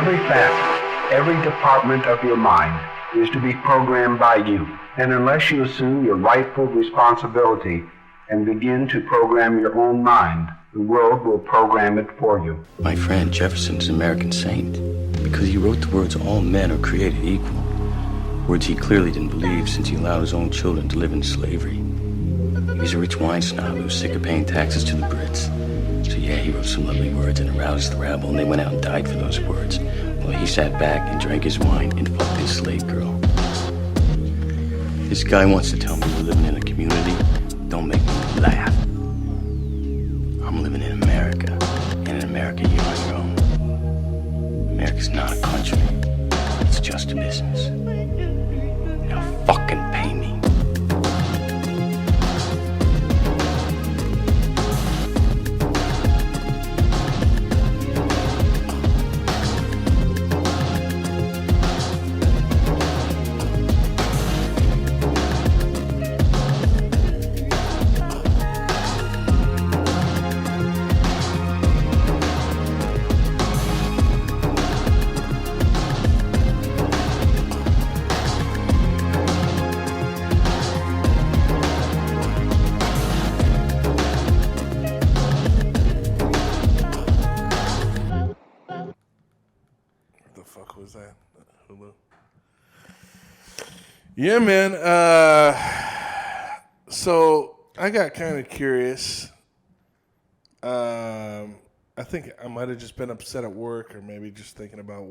Every facet, every department of your mind is to be programmed by you. And unless you assume your rightful responsibility and begin to program your own mind, the world will program it for you. My friend Jefferson's an American saint because he wrote the words, all men are created equal. Words he clearly didn't believe since he allowed his own children to live in slavery. He was a rich wine snob who was sick of paying taxes to the Brits. So yeah, he wrote some lovely words and aroused the rabble, and they went out and died for those words. While he sat back and drank his wine and fucked his slave girl. This guy wants to tell me we're living in a community. Don't make me laugh. I'm living in America, and in America you're on your own. America's not a country. It's just a business. Now fucking pay me. Yeah, man. So I got kind of curious. I think I might have just been upset at work, or maybe just thinking about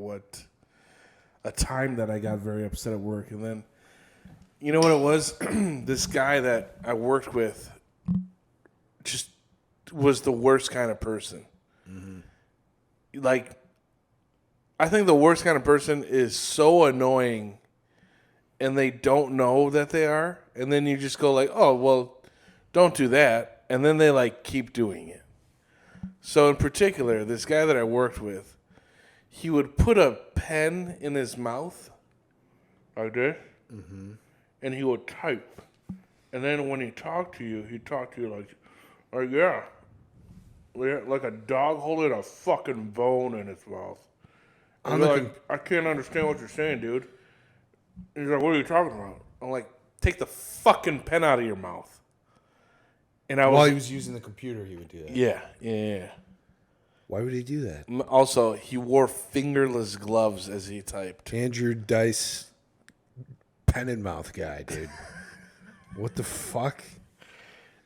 a time that I got very upset at work. And then, you know what it was? This guy that I worked with just was the worst kind of person. Mm-hmm. Like, I think the worst kind of person is so annoying and they don't know that they are, and then you just go like, oh, well, don't do that, and then they like keep doing it. So in particular, this guy that I worked with, he would put a pen in his mouth, like this, and he would type. And then when he talked to you, he'd talk to you like yeah, like a dog holding a fucking bone in its mouth. And you're like, I can't understand what you're saying, dude. He's like, what are you talking about? I'm like, take the fucking pen out of your mouth. And While he was using the computer, he would do that. Yeah. Why would he do that? Also, he wore fingerless gloves as he typed. Andrew Dice, pen and mouth guy, dude. What the fuck?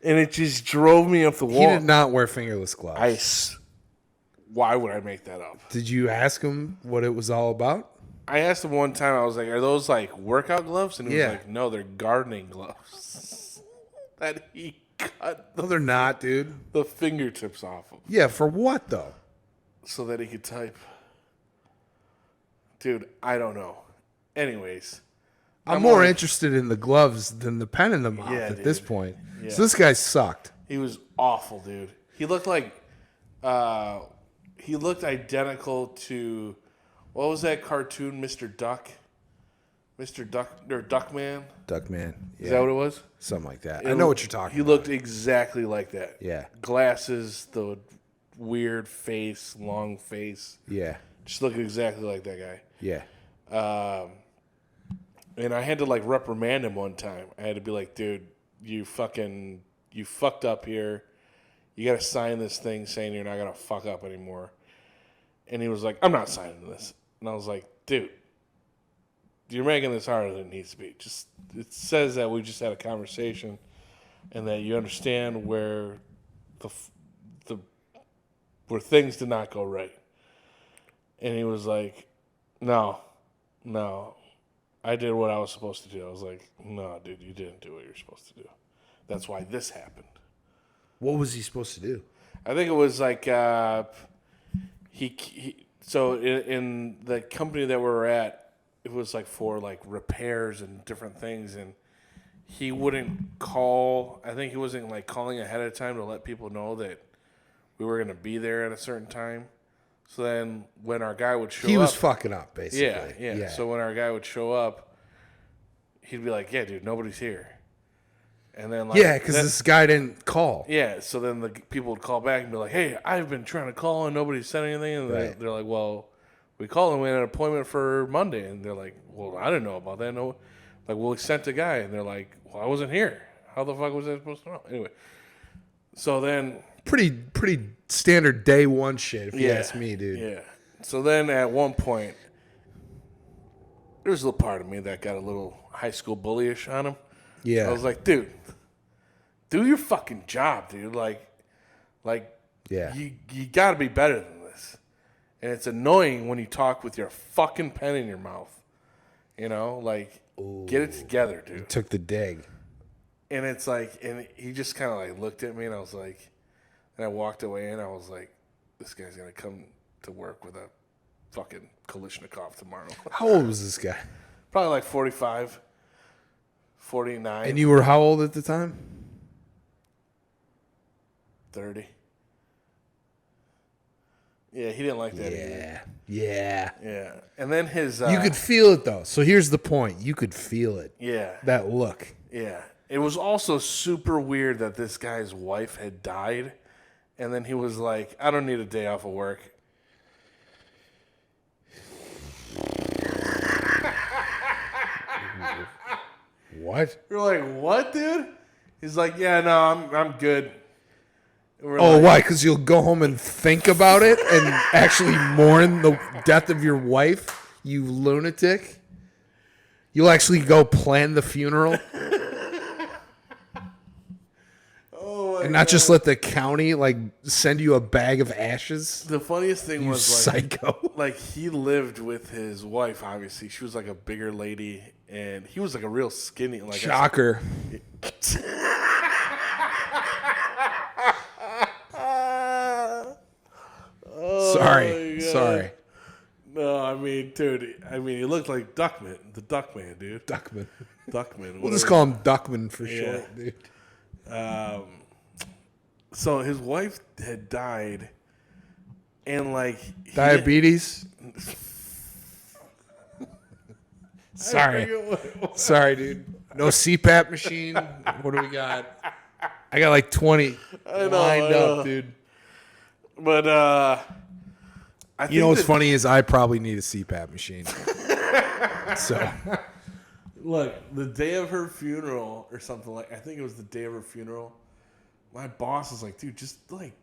And it just drove me up the wall. He did not wear fingerless gloves. Why would I make that up? Did you ask him what it was all about? I asked him one time, I was like, are those like workout gloves? And he was like, no, they're gardening gloves. That he cut No, they're not, dude. the fingertips off of. Yeah, for what, though? So that he could type. Dude, I don't know. Anyways. I'm more interested in the gloves than the pen in the mouth at this point. Yeah. So this guy sucked. He was awful, dude. He looked like, he looked identical to, what was that cartoon, Mr. Duck? Mr. Duck, or Duckman? Duckman. Yeah. Is that what it was? Something like that. I know what you're talking about. He looked exactly like that. Yeah. Glasses, the weird face, long face. Yeah. Just looked exactly like that guy. Yeah. And I had to like reprimand him one time. I had to be like, dude, you fucked up here. You got to sign this thing saying you're not going to fuck up anymore. And he was like, I'm not signing this. And I was like, dude, you're making this harder than it needs to be. Just, it says that we just had a conversation and that you understand where where things did not go right. And he was like, no, I did what I was supposed to do. I was like, no, dude, you didn't do what you're supposed to do. That's why this happened. What was he supposed to do? I think it was like so in the company that we were at, it was like for like repairs and different things, and he wouldn't call. I think he wasn't like calling ahead of time to let people know that we were going to be there at a certain time. So then when our guy would show up, he was fucking up, basically. Yeah. So when our guy would show up, he'd be like, yeah, dude, nobody's here. And then like, yeah, because this guy didn't call. Yeah, so then the people would call back and be like, hey, I've been trying to call and nobody said anything. And they're like, well, we called and we had an appointment for Monday. And they're like, well, I didn't know about that. No, like, well, we sent a guy. And they're like, well, I wasn't here. How the fuck was I supposed to know? Anyway, so then. Pretty standard day one shit, if you ask me, dude. Yeah. So then at one point, there was a little part of me that got a little high school bullyish on him. Yeah. I was like, dude, do your fucking job, dude. Like, yeah. you got to be better than this. And it's annoying when you talk with your fucking pen in your mouth. You know, like, get it together, dude. Took the dig. And it's like, and he just kind of like looked at me, and I was like, and I walked away, and I was like, this guy's going to come to work with a fucking Kalashnikov tomorrow. How old was this guy? Probably like 45, 49. And you were how old at the time? 30. Yeah, he didn't like that either. Yeah. Yeah. And then his... you could feel it, though. So here's the point. You could feel it. Yeah. That look. Yeah. It was also super weird that this guy's wife had died. And then he was like, I don't need a day off of work. What? We're like, what, dude? He's like, yeah, no, I'm good. Oh, why? Because you'll go home and think about it and actually mourn the death of your wife, you lunatic? You'll actually go plan the funeral? And not just let the county like send you a bag of ashes? The funniest thing You was psycho. like he lived with his wife, obviously. She was like a bigger lady, and he was like a real skinny. Like Shocker. Sorry. No, I mean, dude. I mean, he looked like Duckman, the Duckman, dude. Duckman. Duckman. We'll just call him Duckman for short, dude. So his wife had died, and like diabetes. Sorry, dude. No CPAP machine. What do we got? I got like 20 lined up, dude. But I you know what's funny is I probably need a CPAP machine. So, look, the day of her funeral or something I think it was the day of her funeral. My boss was like, dude, just like,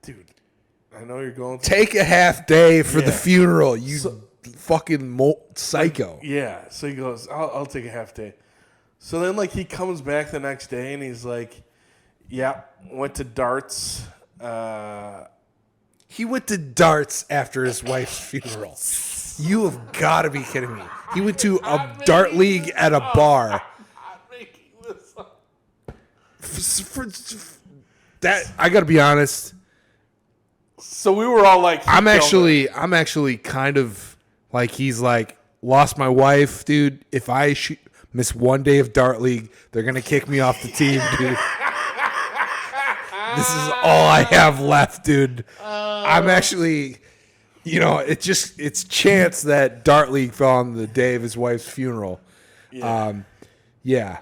dude, I know you're going through. Take a half day for the funeral, you fucking psycho. Yeah. So he goes, I'll take a half day. So then, like, he comes back the next day and he's like, yeah, went to darts. He went to darts after his wife's funeral. You have got to be kidding me. He went to a dart league at a bar. For that, I gotta be honest. So we were all like, I'm actually kind of like, he's like, lost my wife, dude. If I miss one day of dart league, they're gonna kick me off the team, dude. This is all I have left, dude. I'm actually, it's chance that dart league fell on the day of his wife's funeral. Yeah.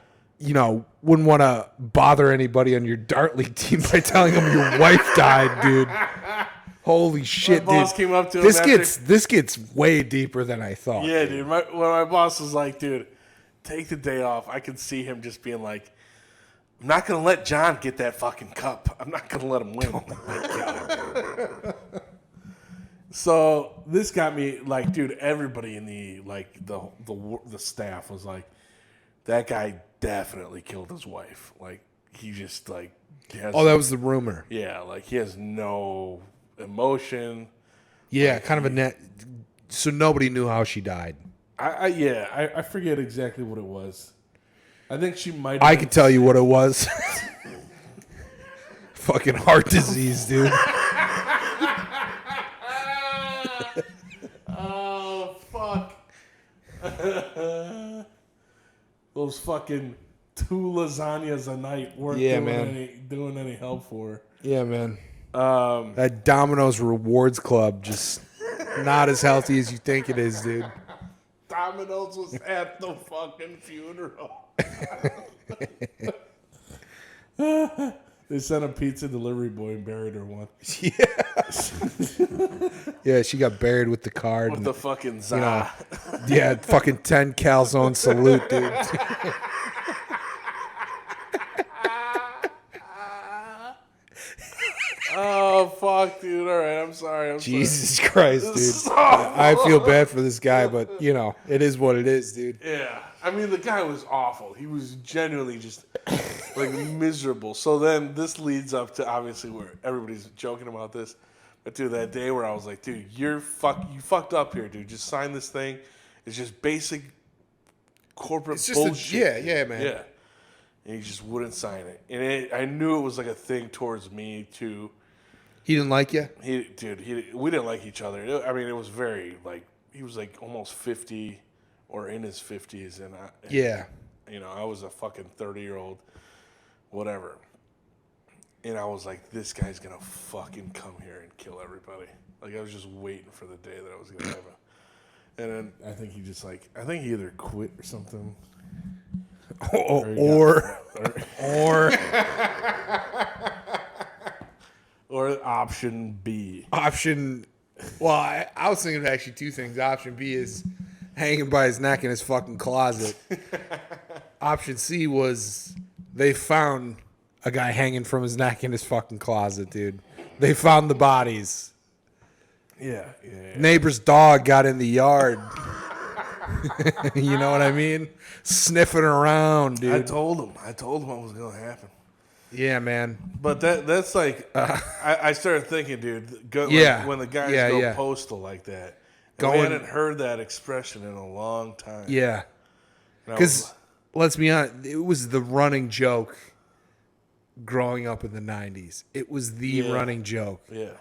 Wouldn't want to bother anybody on your dart league team by telling them your wife died, dude. Holy shit, my boss dude. came up to him This gets way deeper than I thought. Yeah, dude. When my boss was like, dude, take the day off, I could see him just being like, I'm not going to let John get that fucking cup. I'm not going to let him win. Oh, my God. So this got me, like, dude, everybody in the staff was like, that guy definitely killed his wife. Like, he just, like, that was the rumor. Yeah, like, he has no emotion. Yeah, like, kind of a net. So nobody knew how she died. I forget exactly what it was. I think she might. I could tell you what it was. Fucking heart disease, dude. Oh fuck! Those fucking 2 lasagnas a night weren't doing any help for her. Yeah, man. That Domino's Rewards Club just not as healthy as you think it is, dude. Domino's was at the fucking funeral. They sent a pizza delivery boy and buried her one. Yeah, she got buried with the card. With and, the fucking za. you know, yeah, fucking 10 calzone salute, dude. Oh, fuck, dude. All right, I'm sorry. Jesus Christ, dude. So- I feel bad for this guy, but, it is what it is, dude. Yeah. I mean, the guy was awful. He was genuinely just, like, miserable. So then this leads up to, obviously, where everybody's joking about this. But, dude, that day where I was like, dude, you fucked up here, dude. Just sign this thing. It's just basic corporate It's just bullshit. yeah, man. Yeah. And he just wouldn't sign it. And I knew it was, like, a thing towards me, too. He didn't like you? We didn't like each other. I mean, it was very, like, he was, like, almost 50 or in his 50s. And I was a fucking 30-year-old, whatever. And I was like, this guy's going to fucking come here and kill everybody. Like, I was just waiting for the day that I was going to have a... And then I think he just, like... I think he either quit or something. Or option B. Well, I was thinking of actually two things. Option B is hanging by his neck in his fucking closet. Option C was they found a guy hanging from his neck in his fucking closet, dude. They found the bodies. Yeah. Neighbor's dog got in the yard. You know what I mean? Sniffing around, dude. I told him what was going to happen. Yeah, man. But that's like, I started thinking, dude, when the guys go postal like that. And we hadn't heard that expression in a long time. Yeah. Because, let's be honest, it was the running joke growing up in the 90s. It was the running joke. Yeah.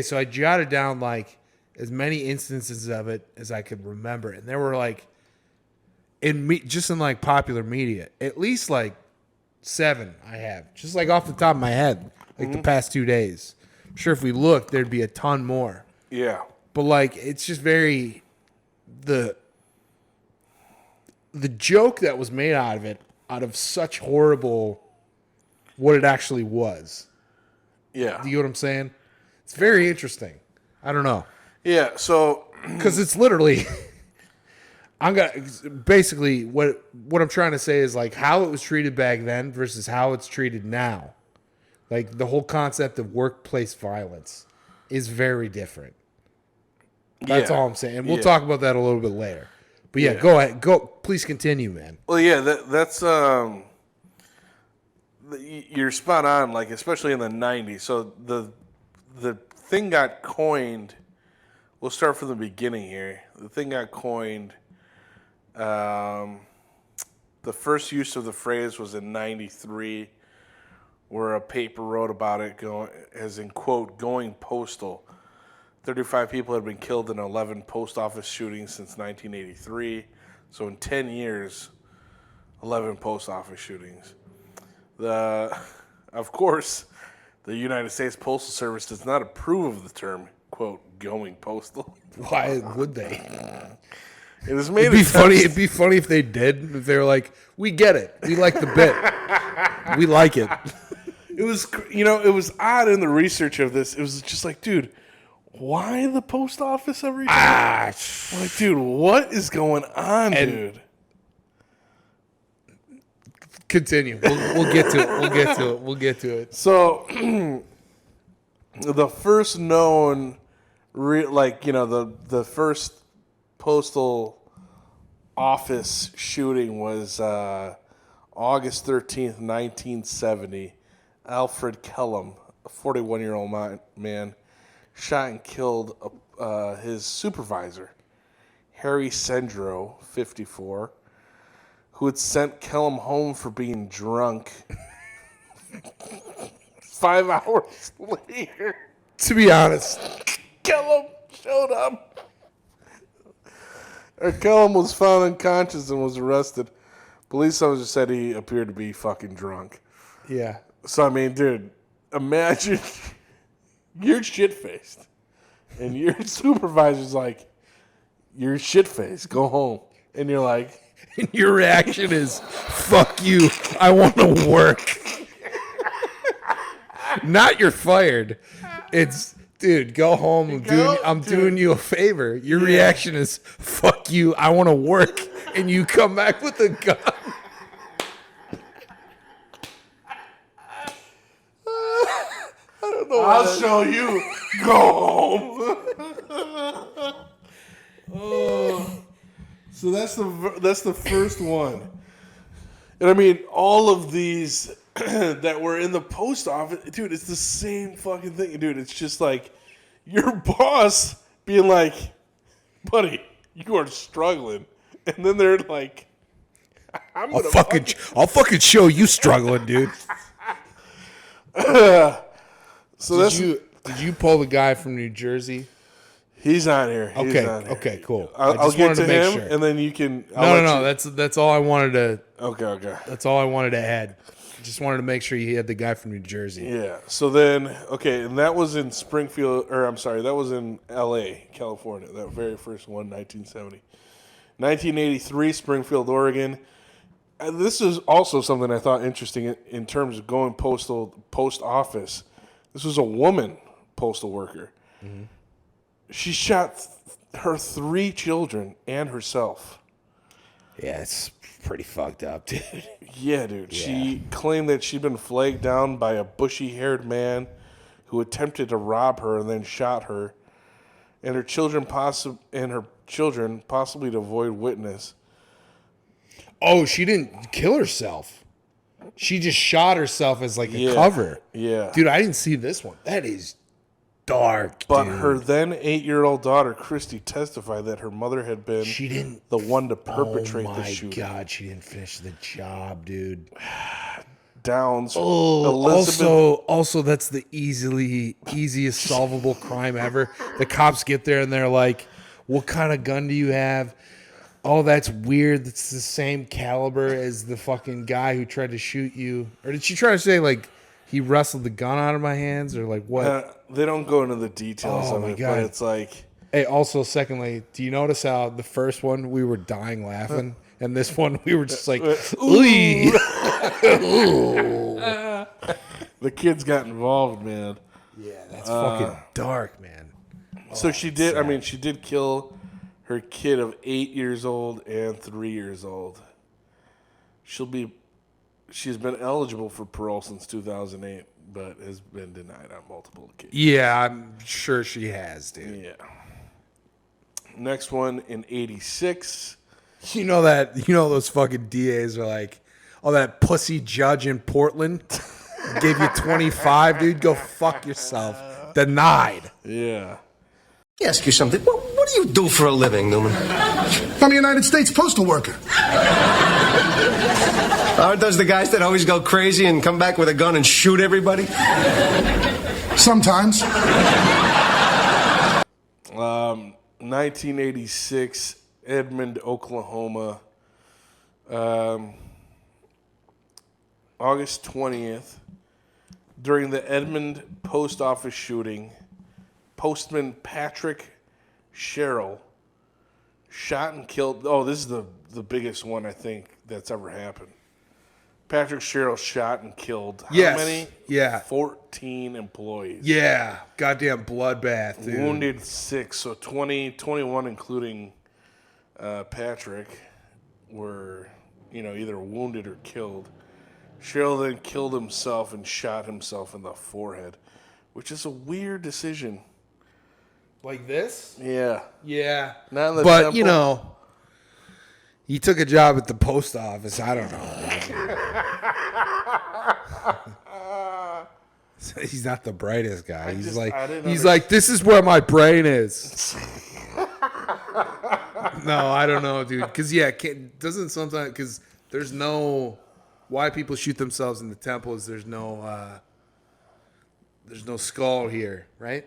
So I jotted down, like, as many instances of it as I could remember. And there were, like, in like, popular media, at least, like, 7 I have. Just, like, off the top of my head, like, the past 2 days. I'm sure if we looked, thered be a ton more. Yeah. But, like, it's just very... The joke that was made out of it, out of such horrible... what it actually was. Yeah. Do you know what I'm saying? It's very interesting. I don't know. Yeah, so... Because it's literally... basically, what I'm trying to say is, like, how it was treated back then versus how it's treated now. Like, the whole concept of workplace violence is very different. That's all I'm saying. And we'll talk about that a little bit later. But yeah, go ahead. Please continue, man. Well, yeah, that's you're spot on. Like, especially in the '90s. So the thing got coined. We'll start from the beginning here. The thing got coined. The first use of the phrase was in '93, where a paper wrote about it, as in quote, "going postal." 35 people had been killed in 11 post office shootings since 1983. So in 10 years, 11 post office shootings. Of course, the United States Postal Service does not approve of the term, quote, "going postal." Why would they? It was made. It'd be funny if they did. If they were like, "We get it. We like the bit. We like it." It was, it was odd in the research of this. It was just like, dude, why the post office every time? Like, dude, what is going on, dude? Continue. We'll get to it. We'll get to it. So, the first known, the first postal office shooting was August 13th, 1970. Alfred Kellum, a 41-year-old man, shot and killed his supervisor, Harry Sendro, 54, who had sent Kellum home for being drunk. 5 hours later, To be honest, Kellum showed up. Kellum was found unconscious and was arrested. Police officers said he appeared to be fucking drunk. yeah. So, I mean, dude, imagine you're shit-faced. And your supervisor's like, you're shit-faced, go home. And you're like... And your reaction is, fuck you, I want to work. Not you're fired. It's, dude, go home. I'm doing you a favor. Your reaction is, fuck you, I want to work. And you come back with a gun. I'll show you. Go home. So that's the first one. And I mean, all of these that were in the post office, dude, it's the same fucking thing, dude. It's just like your boss being like, buddy, you are struggling. And then they're like, I'll fucking show you struggling, dude. So did you pull the guy from New Jersey? He's not here. Okay, cool. I'll get to him, and then you can. No. That's all I wanted to. Okay. That's all I wanted to add. Just wanted to make sure you had the guy from New Jersey. Yeah. So then, and that was in Springfield, that was in L.A., California. That very first one, 1970. 1983, Springfield, Oregon. And this is also something I thought interesting in terms of going post office. This was a woman postal worker. Mm-hmm. She shot her 3 children and herself. Yeah, it's pretty fucked up, dude. Yeah, dude. Yeah. She claimed that she'd been flagged down by a bushy-haired man who attempted to rob her and then shot her, and her children possibly to avoid witness. Oh, she didn't kill herself. She just shot herself as like a cover. Yeah. Dude, I didn't see this one. That is dark, but dude. Her then 8-year-old daughter, Christy, testified that her mother had been the one to perpetrate the shooting. Oh, my God. She didn't finish the job, dude. Downs. Oh, also, that's the easiest solvable crime ever. The cops get there and they're like, what kind of gun do you have? Oh, that's weird. It's the same caliber as the fucking guy who tried to shoot you. Or did she try to say, like, he wrestled the gun out of my hands? Or, like, what? They don't go into the details of it, but it's like... Hey, also, secondly, do you notice how the first one we were dying laughing? And this one we were just like, ooh. The kids got involved, man. Yeah, that's fucking dark, man. So she did, she did kill her kid of 8 years old and 3 years old. She's been eligible for parole since 2008, but has been denied on multiple occasions. Yeah, I'm sure she has, dude. Yeah. Next one in 86. You know those fucking DAs are like, oh, that pussy judge in Portland gave you 25, dude. Go fuck yourself. Denied. Yeah. Let me ask you something. What do you do for a living, Newman? I'm a United States postal worker. Aren't those the guys that always go crazy and come back with a gun and shoot everybody? Sometimes. 1986, Edmond, Oklahoma. August 20th, during the Edmond post office shooting, postman Patrick Sherrill shot and killed. Oh, this is the biggest one I think that's ever happened. Patrick Sherrill shot and killed how many? Yeah. 14 employees. Yeah. Goddamn bloodbath, dude. Wounded 6. So 21, including Patrick, were either wounded or killed. Sherrill then killed himself and shot himself in the forehead, which is a weird decision. Like this? Yeah. Yeah. Not in the but, temple. he took a job at the post office. I don't know. He's not the brightest guy. He's like, this is where my brain is. No, I don't know, dude. Because, because there's no... Why people shoot themselves in the temple is there's no skull here, right?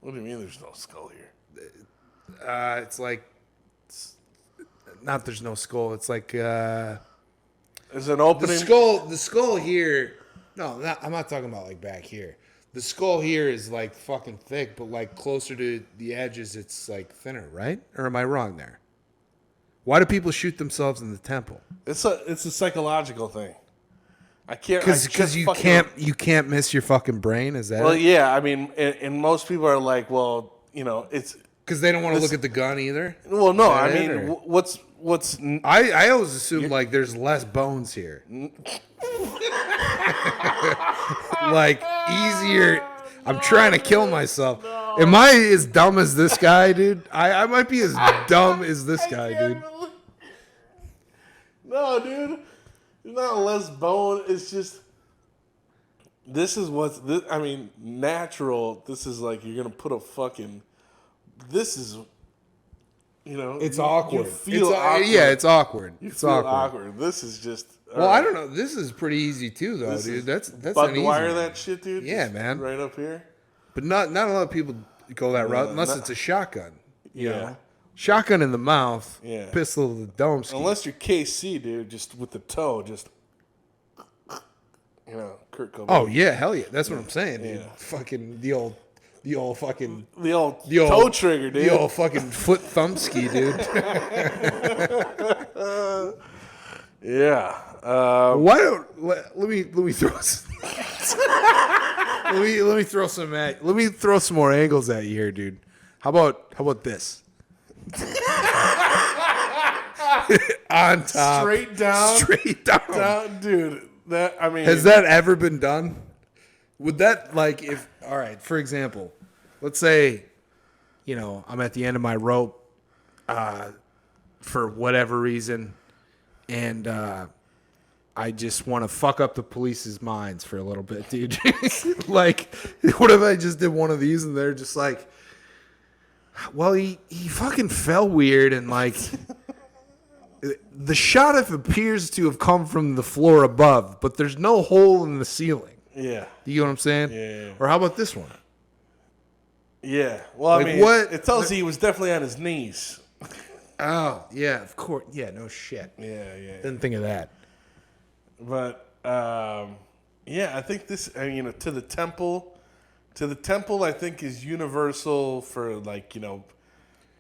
What do you mean there's no skull here? It's like... Not there's no skull. It's like... Is an opening... The skull here... No, I'm not talking about like back here. The skull here is like fucking thick, but like closer to the edges, it's like thinner, right? Or am I wrong there? Why do people shoot themselves in the temple? It's a psychological thing. I can't because you can't miss your fucking brain. Is that? Well, it? yeah. I mean, and most people are like, well, it's Because they don't want to look at the gun either. well, no. Is that I mean, it, or- what's I always assume like there's less bones here. Like easier. I'm trying to kill myself. Am I as dumb as this guy, dude? I might be as dumb as this guy, dude. No, dude. It's not less bone. It's just this is what's this. I mean, natural. This is like you're gonna put a fucking. This is. It's you awkward. feel awkward. Yeah, it's awkward. You it's feel awkward. awkward. This is just. Well, I don't know. This is pretty easy too, though, This dude. is That's Bud an easy Dwyer one. that shit, dude. Yeah, Just man. Right up here. But not a lot of people go that route unless not- it's a shotgun. You Yeah. know? Shotgun in the mouth, Yeah. pistol to the dome. Ski. Unless you're KC, dude, just with the toe, just. Kurt Cobain. Oh yeah, hell yeah. That's what I'm saying, dude. Yeah. Fucking the old fucking The old toe trigger, dude. the old fucking foot thumb ski, dude. Yeah. Why don't let me throw let me throw some more angles at you here, dude. How about this? On top, Straight down. Dude. That, I mean. Has that ever been done? Would that, like, if, all right, for example, let's say, I'm at the end of my rope for whatever reason, and I just want to fuck up the police's minds for a little bit, dude. Like, what if I just did one of these and they're just like, well, he fucking fell weird and, like, the shot appears to have come from the floor above, but there's no hole in the ceiling. Yeah. You know what I'm saying? Yeah. Or how about this one? Yeah. Well, Like, I mean, what- it tells you he was definitely on his knees. Oh, yeah, of course. Yeah, no shit. Yeah. Didn't think of that. But, yeah, I think this, to the temple, I think is universal for, like,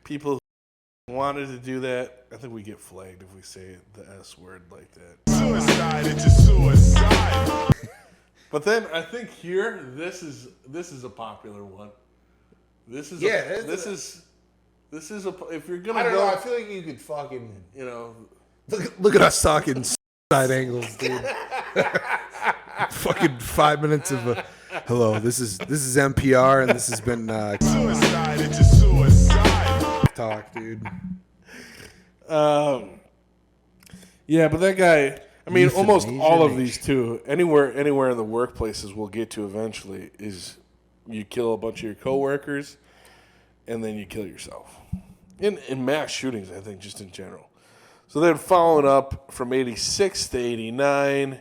people who wanted to do that. I think we get flagged if we say the S word like that. Suicide, it's a suicide. But then I think here, this is a popular one. This is if you're gonna go, I feel like you could fucking, you know, look at us talking side angles, dude. Fucking 5 minutes of a hello. This is NPR, and this has been Suicide, it's a suicide. talk, dude. yeah, but that guy. I mean, almost Euthanasia all of nation. these too. Anywhere in the workplaces we'll get to eventually is you kill a bunch of your coworkers, and then you kill yourself. In mass shootings, I think, just in general. So then following up from 86 to 89.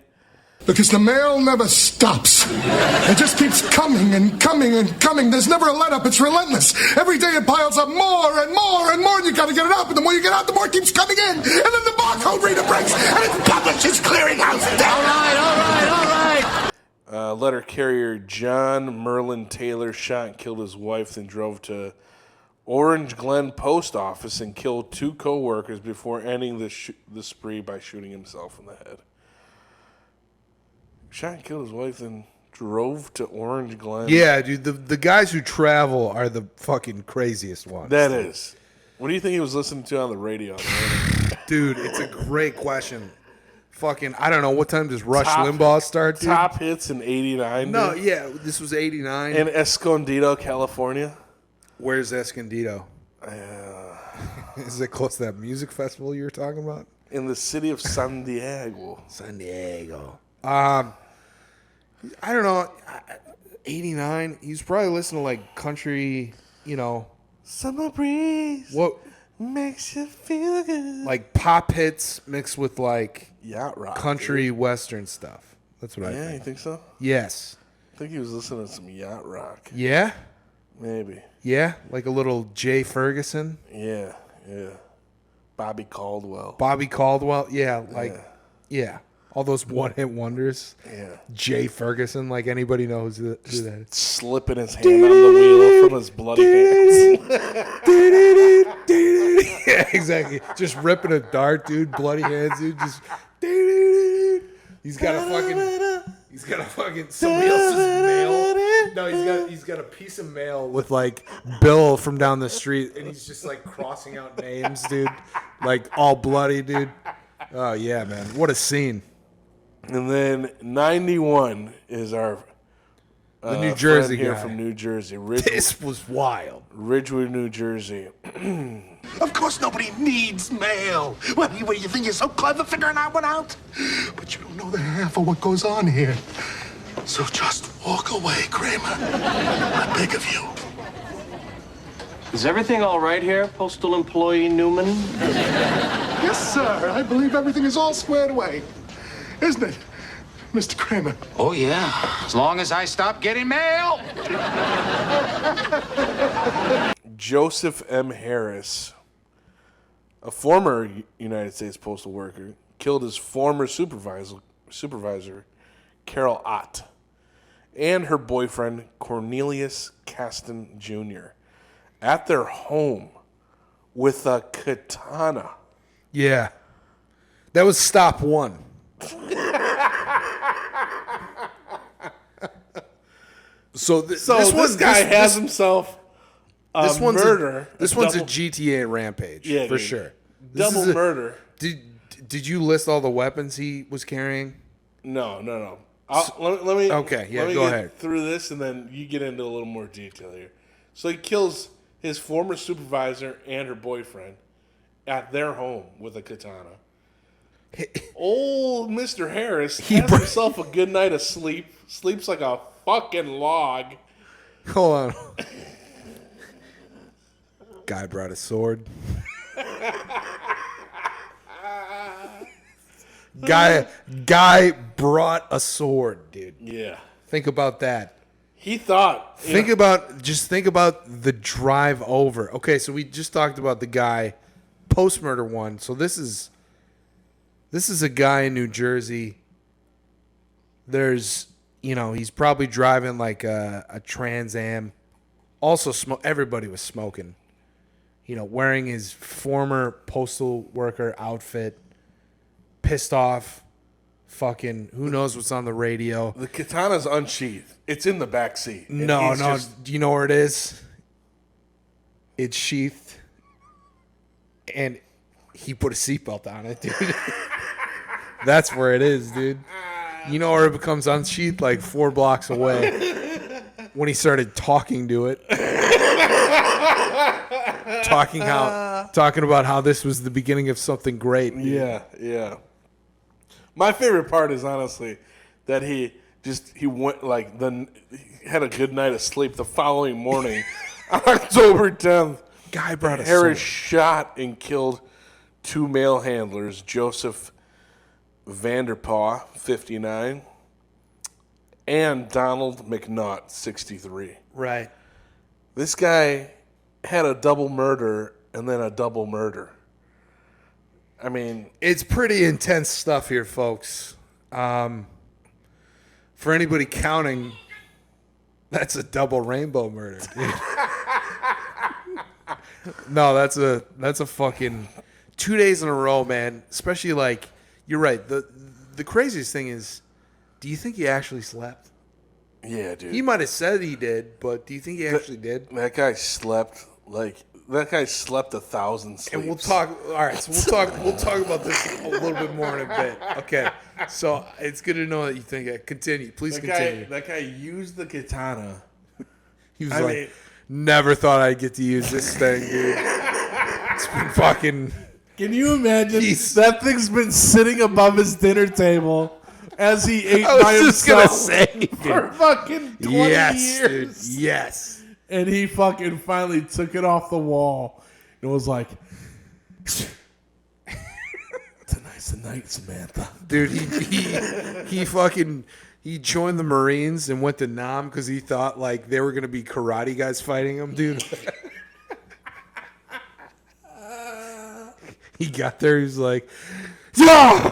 Because the mail never stops. It just keeps coming and coming and coming. There's never a let up. It's relentless. Every day it piles up more and more and more, and you gotta get it out. And the more you get out, the more it keeps coming in. And then the barcode reader breaks, and it's Publishers Clearinghouse. All right. Letter carrier John Merlin Taylor shot and killed his wife, then drove to Orange Glen Post Office and killed 2 co-workers before ending the spree by shooting himself in the head. Shot and killed his wife, then drove to Orange Glen. Yeah, dude. The guys who travel are the fucking craziest ones. That is. What do you think he was listening to on the radio? Dude, it's a great question. Fucking, I don't know. What time does Rush Limbaugh start, dude? Top hits in 89. No, dude. yeah. This was 89. In Escondido, California. Where's Escondido? Is it close to that music festival you were talking about? In the city of San Diego. San Diego. I don't know. 89. He's probably listening to like country, Summer breeze what makes you feel good. like pop hits mixed with like Yacht rock. country western stuff. That's what I Yeah, you think. think so? Yes. I think he was listening to some yacht rock. Yeah? Maybe. Yeah? Like a little Jay Ferguson? Yeah. Bobby Caldwell. Bobby Caldwell? Yeah, yeah. All those one-hit wonders. Yeah. Jay Ferguson, like anybody knows who that is. Slipping his hand on the wheel from his bloody hands. Yeah, exactly. Just ripping a dart, dude. Bloody hands, dude. Just. He's got a fucking somebody else's mail. No, he's got a piece of mail with like Bill from down the street, and he's just like crossing out names, dude. Like all bloody, dude. Oh yeah, man. What a scene. And then 91 is our The New Jersey friend here guy from New Jersey. This was wild. Ridgewood, New Jersey. Of course nobody needs mail. What do you think you're so clever figuring that one out? But you don't know the half of what goes on here. So just walk away, Kramer. I beg of you. Is everything all right here, postal employee Newman? Yes, sir. I believe everything is all squared away. Isn't it, Mr. Kramer? Oh, yeah. As long as I stop getting mail. Joseph M. Harris, a former United States postal worker, killed his former supervisor Carol Ott, and her boyfriend Cornelius Caston Jr. at their home with a katana. Yeah. That was stop one. So this guy has himself a murder. This one's a GTA rampage, for dude. sure. Double murder. Did you list all the weapons he was carrying? No. Let me go get ahead. through this, and then you get into a little more detail here. So he kills his former supervisor and her boyfriend at their home with a katana. Old Mr. Harris has himself a good night of sleep. Sleeps like a fucking log. Hold on. Guy brought a sword. Guy brought a sword, dude. Yeah. Think about that. He thought. Think about the drive over. Okay, so we just talked about the guy post-murder one. So this is a guy in New Jersey. There's, he's probably driving like a Trans Am. Also, everybody was smoking. Wearing his former postal worker outfit. Pissed off. Fucking, who knows what's on the radio. The katana's unsheathed. It's in the back seat. No. Do you know where it is? It's sheathed. And he put a seatbelt on it, dude. That's where it is, dude. You know where it becomes unsheathed? Like 4 blocks away. When he started talking to it. Talking about how this was the beginning of something great. Yeah. My favorite part is honestly that he went he had a good night of sleep the following morning. On October 10th, Guy brought a Harris sword. shot and killed 2 mail handlers, Joseph Vanderpaw, 59, and Donald McNaught, 63. Right. This guy had a double murder and then a double murder. I mean, it's pretty intense stuff here, folks. For anybody counting, that's a double rainbow murder, dude. No, that's a fucking 2 days in a row, man. Especially like, you're right. The craziest thing is, do you think he actually slept? Yeah, dude. He might have said he did, but do you think he actually did? That guy slept 1,000 sleeps. And we'll talk. All right, so we'll talk about this a little bit more in a bit. Okay, so it's good to know that you think it. Continue, please continue. That guy used the katana. He was never thought I'd get to use this thing, dude. It's been fucking. Can you imagine? That thing's been sitting above his dinner table as he ate by himself for fucking 20 years. Dude, yes. And he fucking finally took it off the wall and was like, "Tonight's the night, Samantha." Dude, he joined the Marines and went to Nam because he thought like they were gonna be karate guys fighting him, dude. He got there, he was like, "Yeah!"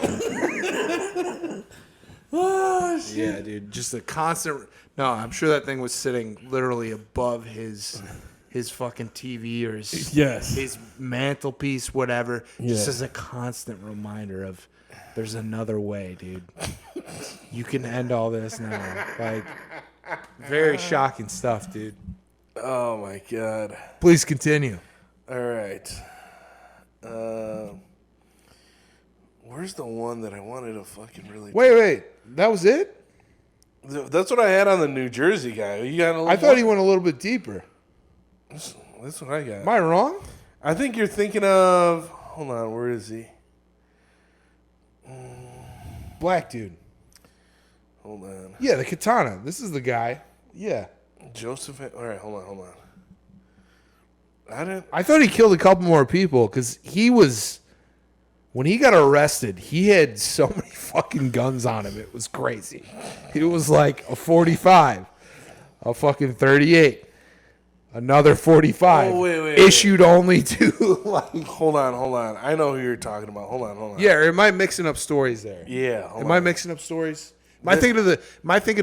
Oh shit! Yeah, dude, just a constant. No, I'm sure that thing was sitting literally above his fucking TV or his mantelpiece, whatever. Just as a constant reminder of there's another way, dude. You can end all this now. Like, very shocking stuff, dude. Oh my god. Please continue. All right. Where's the one that I wanted to fucking really? Wait. That was it? That's what I had on the New Jersey guy. You got a little I thought he went a little bit deeper. That's what I got. Am I wrong? I think you're thinking of. Hold on, where is he? Black dude. Hold on. Yeah, the katana. This is the guy. Yeah. Joseph. All right, hold on. I thought he killed a couple more people because he was. When he got arrested, he had so many fucking guns on him. It was crazy. It was like a 45, a fucking 38, another 45. Oh, wait. Issued only to like. Hold on. I know who you're talking about. Hold on. Yeah, or am I mixing up stories there? Yeah. Am I mixing up stories? Am I thinking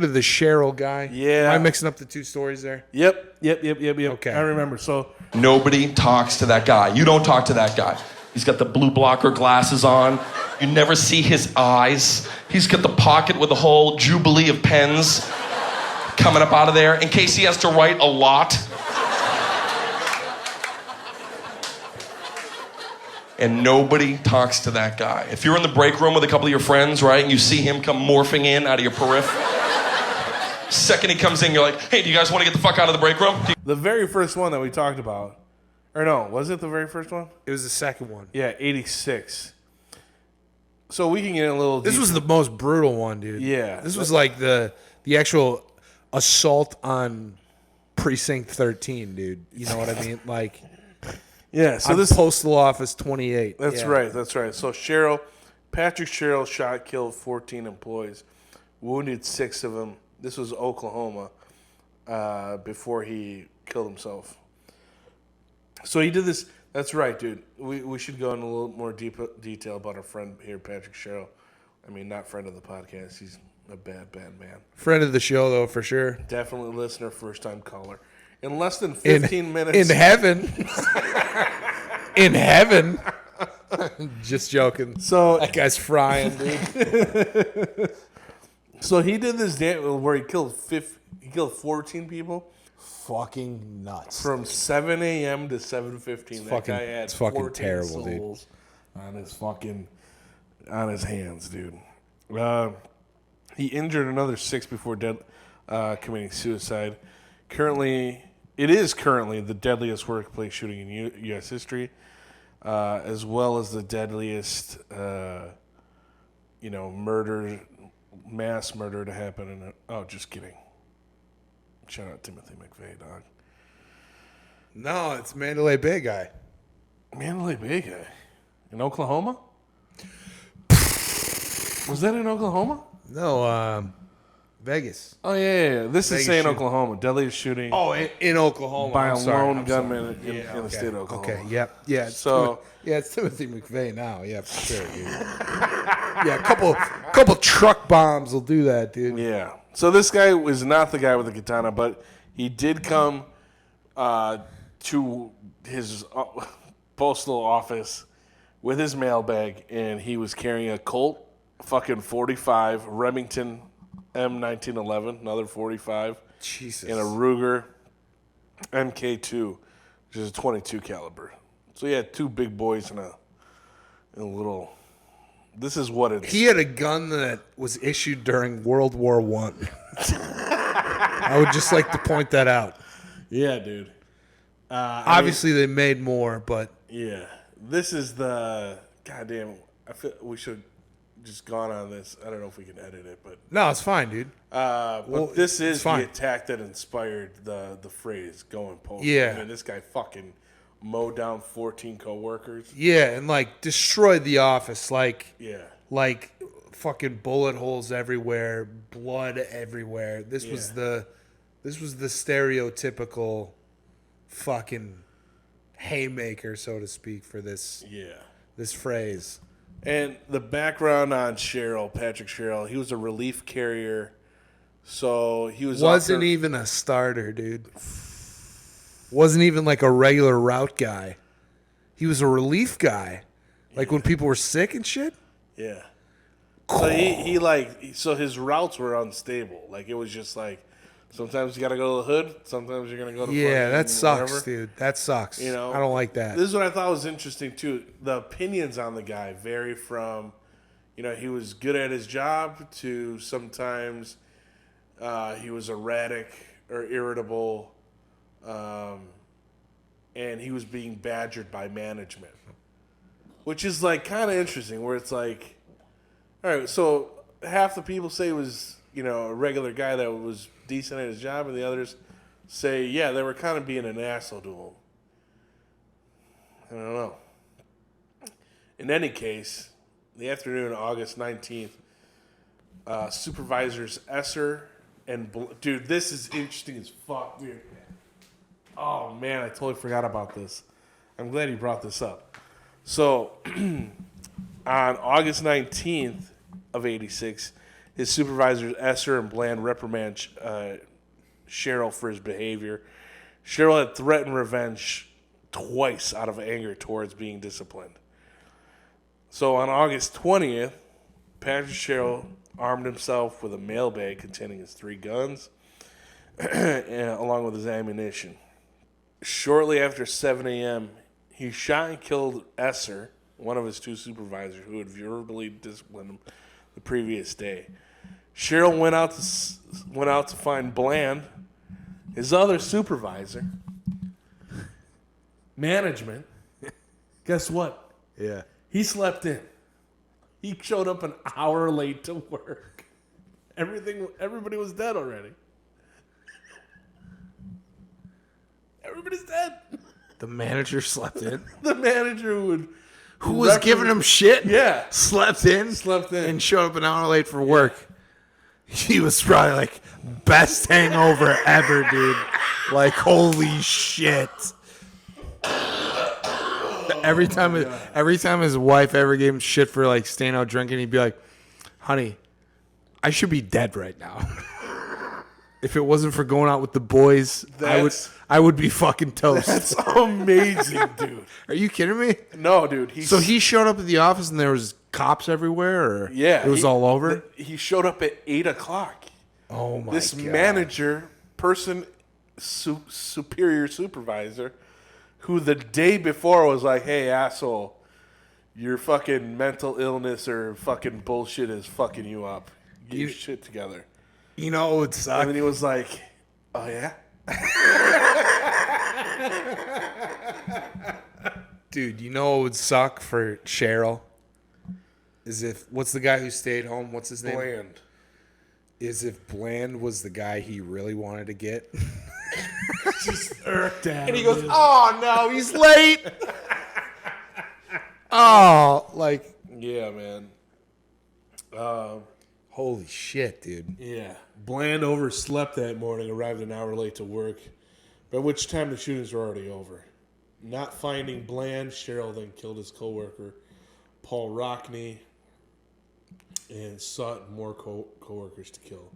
of the Cheryl guy? Yeah. Am I mixing up the two stories there? Yep. Okay. I remember. So Nobody talks to that guy. You don't talk to that guy. He's got the blue blocker glasses on. You never see his eyes. He's got the pocket with the whole jubilee of pens coming up out of there in case he has to write a lot. And nobody talks to that guy. If you're in the break room with a couple of your friends, right, and you see him come morphing in out of your periph, second he comes in, you're like, hey, do you guys want to get the fuck out of the break room? the very first one that we talked about, or no, was it the very first one? It was the second one. Yeah, 86. So we can get a little. This was the most brutal one, dude. Yeah. This was like the actual assault on Precinct 13, dude. You know what I mean? Like, yeah. So on this Postal Office 28. That's Yeah. right. So Patrick Sherrill shot, killed 14 employees, wounded 6 of them. This was Oklahoma before he killed himself. So he did this. That's right, dude. We should go into a little more detail about our friend here, Patrick Sherrill. I mean, not friend of the podcast. He's a bad man. Friend of the show, though, for sure. Definitely listener, first-time caller. In less than 15 minutes. In heaven. In heaven. Just joking. So that guy's frying, dude. So he did this dance where he killed 14 people. Fucking nuts. From 7 a.m. to 7:15. That guy had it's fucking 14 terrible, dude. souls on his hands, dude. He injured another 6 before committing suicide. It is currently the deadliest workplace shooting in U.S. history, as well as the deadliest, mass murder to happen just kidding. Shout out Timothy McVeigh, dog. No, it's Mandalay Bay guy. Mandalay Bay guy. In Oklahoma? Was that in Oklahoma? No, Vegas. Oh, yeah. This Vegas is saying shooting. Oklahoma. Deadliest shooting. Oh, in Oklahoma. By I'm a sorry, lone I'm gunman sorry. in the state of Oklahoma. Okay, yep. Yeah, it's Timothy McVeigh now. Yeah, for sure, dude. Yeah, a couple truck bombs will do that, dude. Yeah. So this guy was not the guy with the katana, but he did come to his postal office with his mailbag, and he was carrying a Colt fucking 45 Remington M1911, another 45, Jesus, and a Ruger MK2, which is a 22 caliber. So he had 2 big boys and a little. This is what it is. He had a gun that was issued during World War I. I would just like to point that out. Yeah, dude. Obviously, they made more, but yeah, this is the goddamn. I feel we should have just gone on this. I don't know if we can edit it, but no, it's fine, dude. But this is it's fine. the attack that inspired the phrase "going postal." Yeah. I mean, this guy fucking mowed down 14 coworkers. Yeah, and like destroyed the office, like fucking bullet holes everywhere, blood everywhere. This was the stereotypical fucking haymaker, so to speak, for this phrase. And the background on Patrick Sherrill, he was a relief carrier, so he wasn't even a starter, dude. Wasn't even like a regular route guy. He was a relief guy, like when people were sick and shit. Yeah. So so his routes were unstable. Like it was just like sometimes you got to go to the hood, sometimes you're gonna go to Yeah, that sucks, wherever. dude. That sucks. You know, I don't like that. This is what I thought was interesting too. The opinions on the guy vary from, he was good at his job to sometimes he was erratic or irritable, and he was being badgered by management, which is like kind of interesting. Where it's like, all right, so half the people say he was a regular guy that was decent at his job, and the others say, yeah, they were kind of being an asshole to him. I don't know. In any case, the afternoon of August 19th, supervisors Esser and... Dude, this is interesting as fuck, dude. Oh, man, I totally forgot about this. I'm glad you brought this up. So, on August 19th of 86, his supervisors Esser and Bland reprimand Cheryl for his behavior. Cheryl had threatened revenge twice out of anger towards being disciplined. So on August 20th, Patrick Cheryl armed himself with a mail bag containing his 3 guns, along with his ammunition. Shortly after 7 a.m., he shot and killed Esser, one of his 2 supervisors, who had verbally disciplined him the previous day. Cheryl went out to find Bland, his other supervisor. Management. Guess what? Yeah. He slept in. He showed up an hour late to work. Everybody was dead already. Everybody's dead. The manager slept in. The manager who was giving him shit. Yeah, slept in, and showed up an hour late for work. He was probably like, best hangover ever, dude. Like, holy shit. Every time his wife ever gave him shit for like staying out drinking, he'd be like, honey, I should be dead right now. If it wasn't for going out with the boys, I would be fucking toast. That's amazing, dude. Are you kidding me? No, dude. So he showed up at the office and there was cops everywhere, or yeah, it was all over? He showed up at 8 o'clock. Oh my god. This manager, superior supervisor, who the day before was like, hey, asshole, your fucking mental illness or fucking bullshit is fucking you up. Get your shit together. You know what would suck? And then he was like, oh, yeah? Dude, you know what would suck for Cheryl? Is if, what's the guy who stayed home? What's his name? Bland. Is if Bland was the guy he really wanted to get. Just irked at him. And he goes, oh no, he's late. Oh, like. Yeah, man. Holy shit, dude. Yeah. Bland overslept that morning, arrived an hour late to work, by which time the shootings were already over. Not finding Bland, Cheryl then killed his co-worker, Paul Rockney, and sought more co-workers to kill.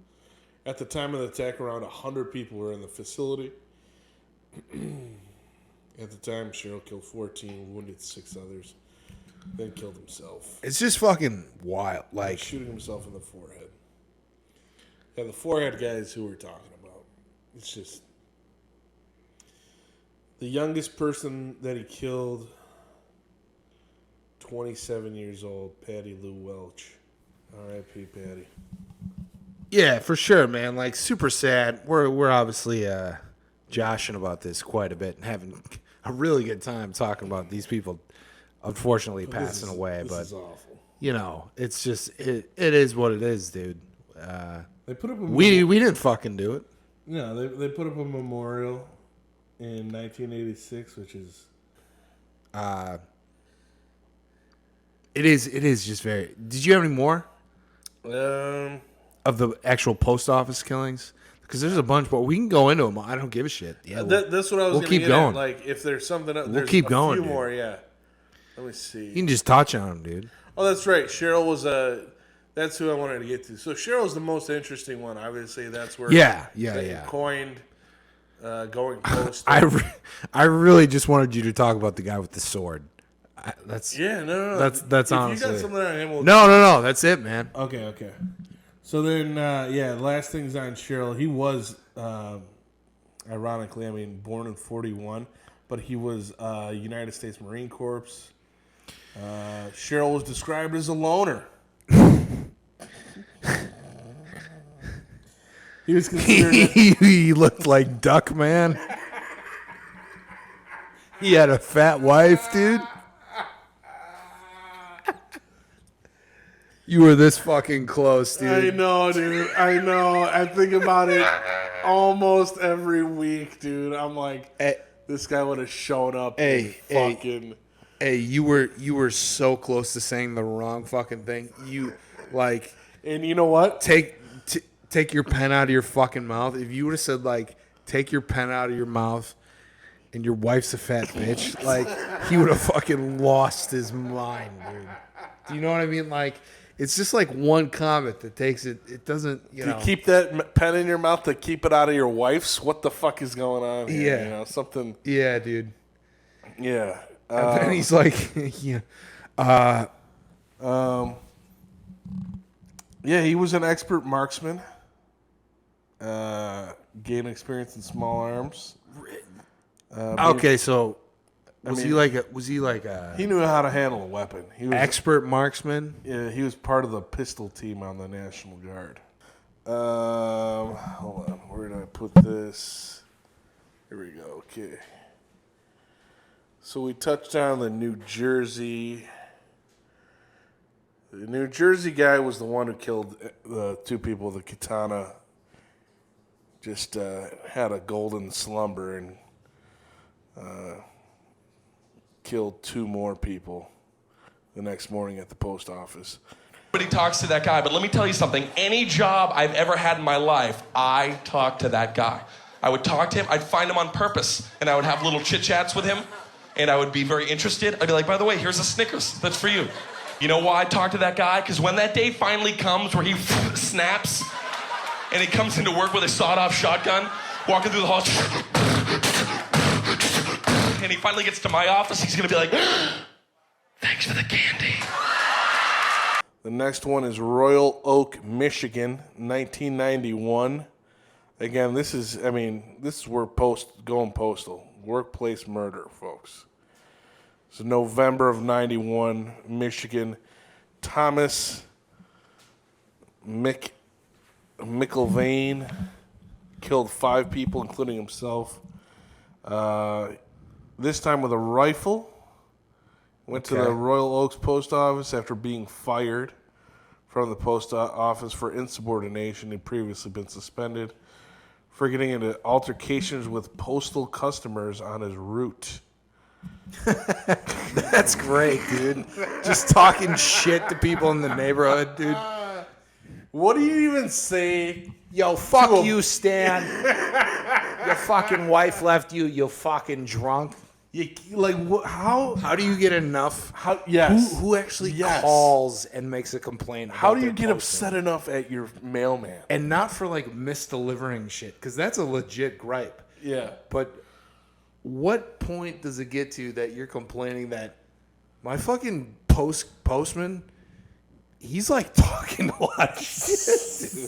At the time of the attack, around 100 people were in the facility. At the time, Cheryl killed 14, wounded 6 others, then killed himself. It's just fucking wild. Like Shooting himself in the forehead. Yeah, the forehead guys who we're talking about. It's just... The youngest person that he killed, 27 years old, Patty Lou Welch. R.I.P. Patty. yeah, for sure, man. Like super sad. We're obviously joshing about this quite a bit and having a really good time talking about these people unfortunately passing away. This but is awful. you know, it's just it is what it is, dude. They put up a We didn't fucking do it. No, they put up a memorial in 1986, which is It is just very. Did you have any more of the actual post office killings? Because there's a bunch, but we can go into them. I don't give a shit. Yeah, that's what I was. We'll gonna keep get going. At. Like if there's something, We'll keep going. A few dude. more, yeah. Let me see. You can just touch on them, dude. Oh, that's right. Cheryl was that's who I wanted to get to. So Cheryl's the most interesting one. Obviously, that's where Yeah. coined going post. I really just wanted you to talk about the guy with the sword. That's No. That's If honestly. you got something on him, we'll No. That's it, man. Okay. So then, last things on Cheryl. He was, ironically, born in 41, but he was United States Marine Corps. Cheryl was described as a loner. He was considered. He looked like Duck Man. He had a fat wife, dude. You were this fucking close, dude. I know, dude. I know. I think about it almost every week, dude. I'm like, this guy would have shown up. Hey, fucking. Hey, you were so close to saying the wrong fucking thing. And you know what? Take your pen out of your fucking mouth. If you would have said take your pen out of your mouth, and your wife's a fat bitch, he would have fucking lost his mind, dude. Do you know what I mean? It's just one comment that takes it. It doesn't, To keep that pen in your mouth to keep it out of your wife's. What the fuck is going on here? Yeah. Something. Yeah, dude. Yeah. And then he's like, yeah. Yeah, he was an expert marksman. Gained experience in small arms. Okay, so was he like a He knew how to handle a weapon. He was expert marksman? Yeah, he was part of the pistol team on the National Guard. Hold on, where did I put this? Here we go. Okay. So we touched on the New Jersey. The New Jersey guy was the one who killed the two people. The katana just had a golden slumber and killed two more people the next morning at the post office. Nobody talks to that guy, but let me tell you something. Any job I've ever had in my life, I talked to that guy. I would talk to him. I'd find him on purpose, and I would have little chit-chats with him, and I would be very interested. I'd be like, by the way, here's a Snickers. That's for you. You know why I talk to that guy? Because when that day finally comes where he snaps and he comes into work with a sawed-off shotgun, walking through the hall, and he finally gets to my office, he's going to be like, thanks for the candy. The next one is Royal Oak, Michigan, 1991. Again, this is where going postal. Workplace murder, folks. So November of 91, Michigan. Thomas McIlvaine killed 5 people, including himself. This time with a rifle. Went to the Royal Oaks post office after being fired from the post office for insubordination. He'd previously been suspended for getting into altercations with postal customers on his route. That's great, dude. Just talking shit to people in the neighborhood, dude. What do you even say? Yo, fuck you, Stan. Your fucking wife left you, you fucking drunk. How do you get enough? Who actually calls and makes a complaint? How do you get upset enough at your mailman? And not for misdelivering shit, because that's a legit gripe. Yeah. But what point does it get to that you're complaining that my fucking postman, he's talking a lot of shit, dude.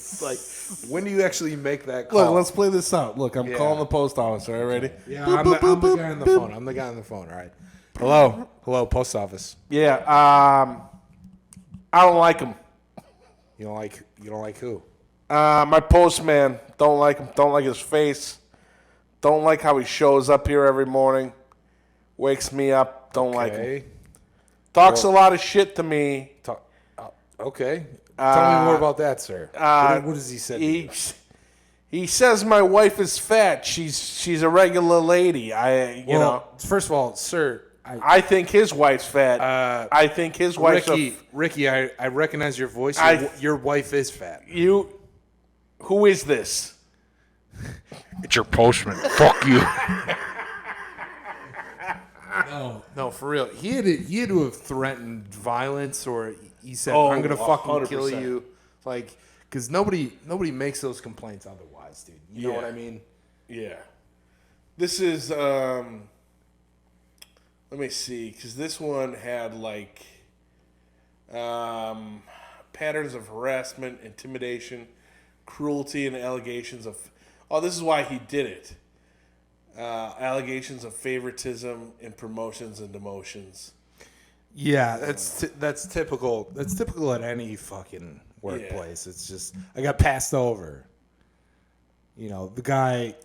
When do you actually make that call? Look, let's play this out. Look, I'm calling the post office. All right, ready? Yeah, I'm the guy on the phone. I'm the guy on the phone. All right. Hello, post office. Yeah. I don't like him. You don't like who? My postman. Don't like him. Don't like his face. Don't like how he shows up here every morning. Wakes me up. Don't like him. Talks a lot of shit to me. Okay. Tell me more about that, sir. What does he say? He says my wife is fat. She's a regular lady. You know. First of all, sir, I think his wife's fat. I think his wife's Ricky, I recognize your voice. Your wife is fat. Who is this? It's your postman. Fuck you. No, for real. He had to have threatened violence, or he said, "I'm gonna fucking 100%. kill you." Because nobody makes those complaints otherwise, dude. You know what I mean? Yeah. This is Let me see, because this one had like patterns of harassment, intimidation, cruelty, and allegations of. Oh, this is why he did it. Allegations of favoritism in promotions and demotions. Yeah, that's typical. That's typical at any fucking workplace. It's just I got passed over. You know, the guy.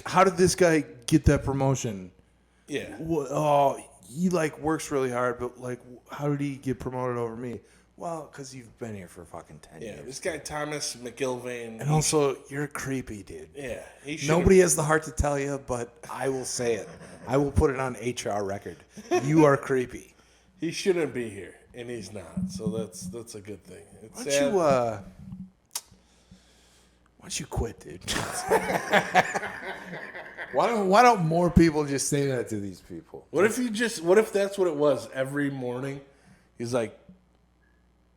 How did this guy get that promotion? Yeah. Oh, he like works really hard, but like, how did he get promoted over me? Well, because you've been here for fucking 10 years. Yeah, this guy Thomas McIlvain. And also, you're creepy, dude. Yeah. Nobody has the heart to tell you, but I will say it. I will put it on HR record. You are creepy. He shouldn't be here, and he's not. So that's a good thing. It's Why don't you quit, dude? Why don't more people just say that to these people? What if that's what it was every morning? He's like,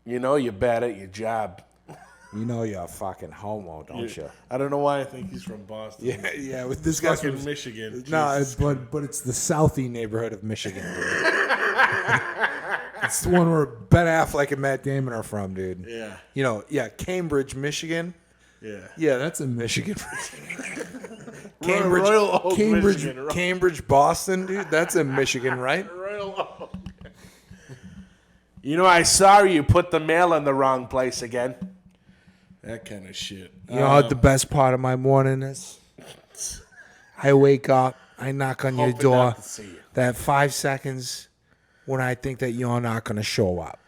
you're bad at your job. You know you're a fucking homo, don't you? I don't know why I think he's from Boston. Yeah. With this guy's fucking from Michigan. No, but it's the Southie neighborhood of Michigan, dude. It's the one where Ben Affleck and Matt Damon are from, dude. Yeah. Cambridge, Michigan. Yeah, that's in Michigan. Royal Oak, Michigan. Cambridge, Boston, dude. That's in Michigan, right? Royal Oak. I saw you put the mail in the wrong place again. That kind of shit. You know what the best part of my morning is? I wake up, I knock on your Hoping door. not to see you. That 5 seconds when I think that you're not going to show up.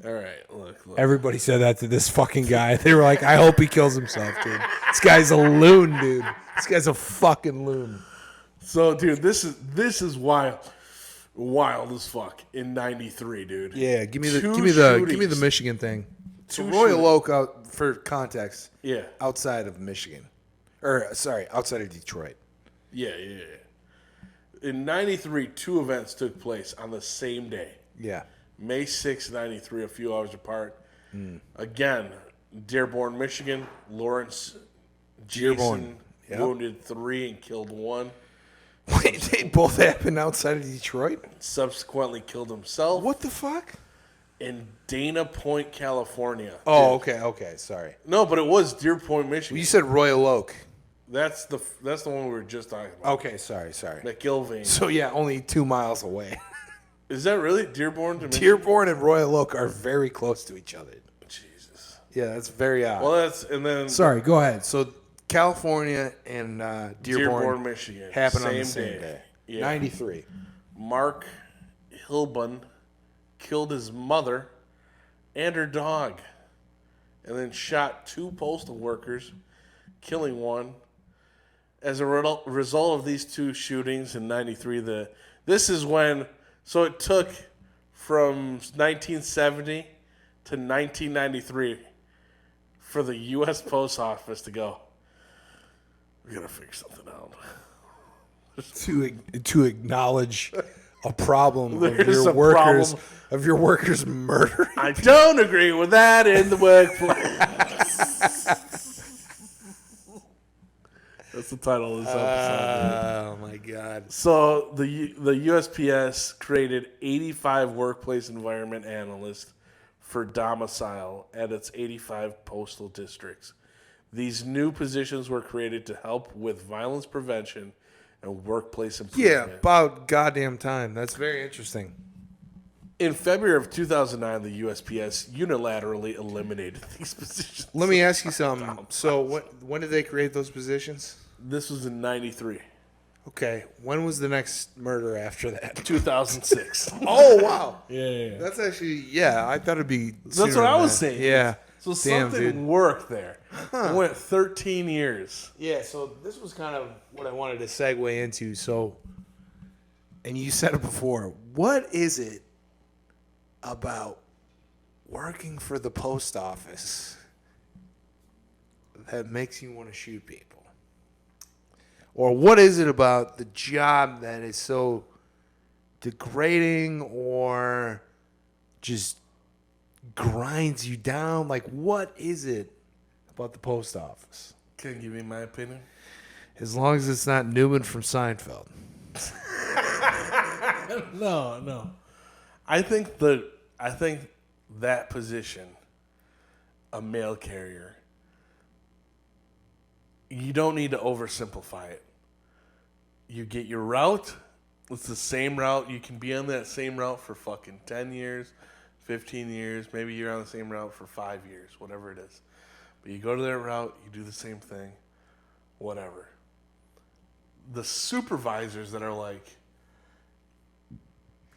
All right, look. Everybody said that to this fucking guy. They were like, I hope he kills himself, dude. This guy's a loon, dude. This guy's a fucking loon. So, dude, this is wild. Wild as fuck in '93, dude. Yeah, give me the Michigan thing. So Royal Oak, for context, outside of Michigan, outside of Detroit. Yeah. In '93, 2 events took place on the same day. Yeah. May 6, '93, a few hours apart. Again, Dearborn, Michigan. Lawrence Jason wounded 3 and killed 1. Wait, they both happened outside of Detroit? Subsequently killed himself. What the fuck? In Dana Point, California. Oh, okay, sorry. No, but it was Deer Point, Michigan. You said Royal Oak. That's the one we were just talking about. Okay, sorry. McIlvain. So yeah, only 2 miles away. Is that really Dearborn to Michigan? Dearborn and Royal Oak are very close to each other. Jesus. Yeah, that's very odd. Well, Sorry, go ahead. So California and Dearborn, Michigan happened on the same day. Yeah. 93. Mark Hilbun killed his mother and her dog, and then shot 2 postal workers, killing 1. As a result of these 2 shootings in '93, this is when. So it took from 1970 to 1993 for the U.S. Post Office to go, we gotta figure something out. To acknowledge a problem There's of your workers murdering. I don't agree with that in the workplace. That's the title of this episode. Oh my God! So the USPS created 85 workplace environment analysts for domicile at its 85 postal districts. These new positions were created to help with violence prevention and workplace improvement. Yeah, about goddamn time. That's very interesting. In February of 2009, the USPS unilaterally eliminated these positions. Let me ask you something. So when did they create those positions? This was in '93. Okay. When was the next murder after that? 2006. Oh, wow. Yeah. That's actually, I thought it'd be That's what I was saying. Yeah. So something worked there. It went 13 years. Yeah, so this was kind of what I wanted to segue into. So, and you said it before, what is it about working for the post office that makes you want to shoot people? Or what is it about the job that is so degrading or just grinds you down? Like, what is it about the post office? Can you give me my opinion? As long as it's not Newman from Seinfeld. No. I think that position, a mail carrier, you don't need to oversimplify it. You get your route. It's the same route. You can be on that same route for fucking 10 years, 15 years. Maybe you're on the same route for 5 years, whatever it is. But you go to that route, you do the same thing, whatever. The supervisors that are like,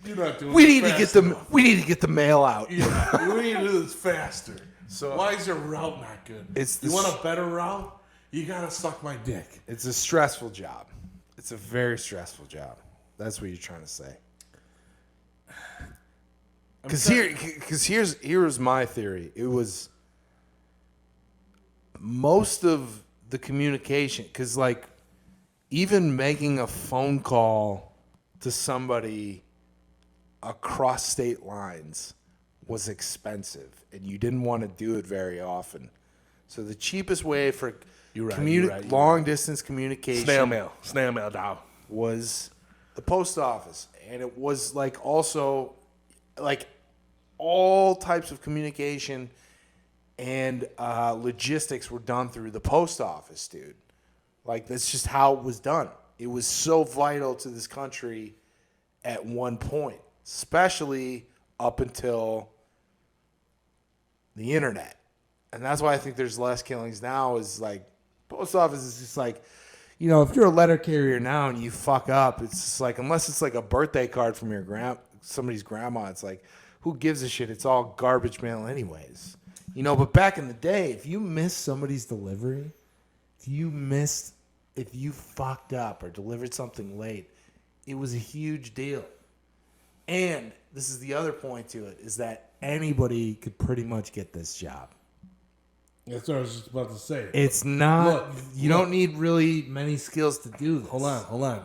you're not doing We this need to fast get enough. we need to get the mail out. Yeah, we need to do this faster. So- why is your route not good? You want a better route? You gotta suck my dick. It's a stressful job. It's a very stressful job. That's what you're trying to say. Because here's my theory. It was most of the communication. Because like even making a phone call to somebody across state lines was expensive, and you didn't want to do it very often. So the cheapest way for long distance communication, snail mail, dog, was the post office, and it was like also like all types of communication and logistics were done through the post office, dude. Like that's just how it was done. It was so vital to this country at one point, especially up until the internet. And that's why I think there's less killings now is like post office is just like, you know, if you're a letter carrier now and you fuck up, it's just like, unless it's like a birthday card from your somebody's grandma, it's like, who gives a shit? It's all garbage mail anyways. You know, but back in the day, if you missed somebody's delivery, if you fucked up or delivered something late, it was a huge deal. And this is the other point to it, is that anybody could pretty much get this job. That's what I was just about to say. It's not. You don't need really many skills to do this. Hold on.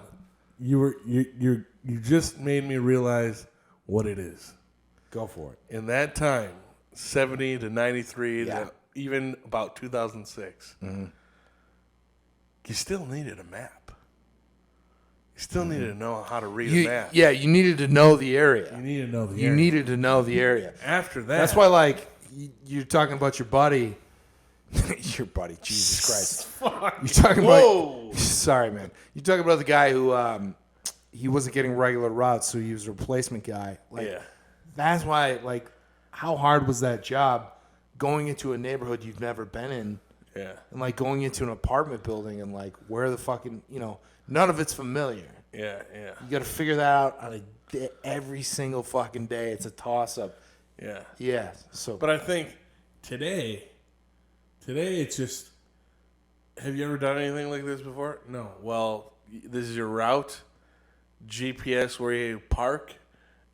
You just made me realize what it is. Go for it. In that time, 70 to 93, to even about 2006, you still needed a map. You still needed to know how to read a map. Yeah, you needed to know the area. You needed to know the area. After that, that's why, like, you're talking about your buddy. Your buddy, Jesus Christ. Fuck. You're talking about. Sorry, man. You're talking about the guy who he wasn't getting regular routes, so he was a replacement guy. Like, yeah. That's why, like, how hard was that job going into a neighborhood you've never been in? Yeah. And, like, going into an apartment building and, like, where the fucking, you know, none of it's familiar. Yeah. You got to figure that out on a day, every single fucking day. It's a toss-up. Yeah. So, but I think today it's just, have you ever done anything like this before? No. Well, this is your route, GPS where you park,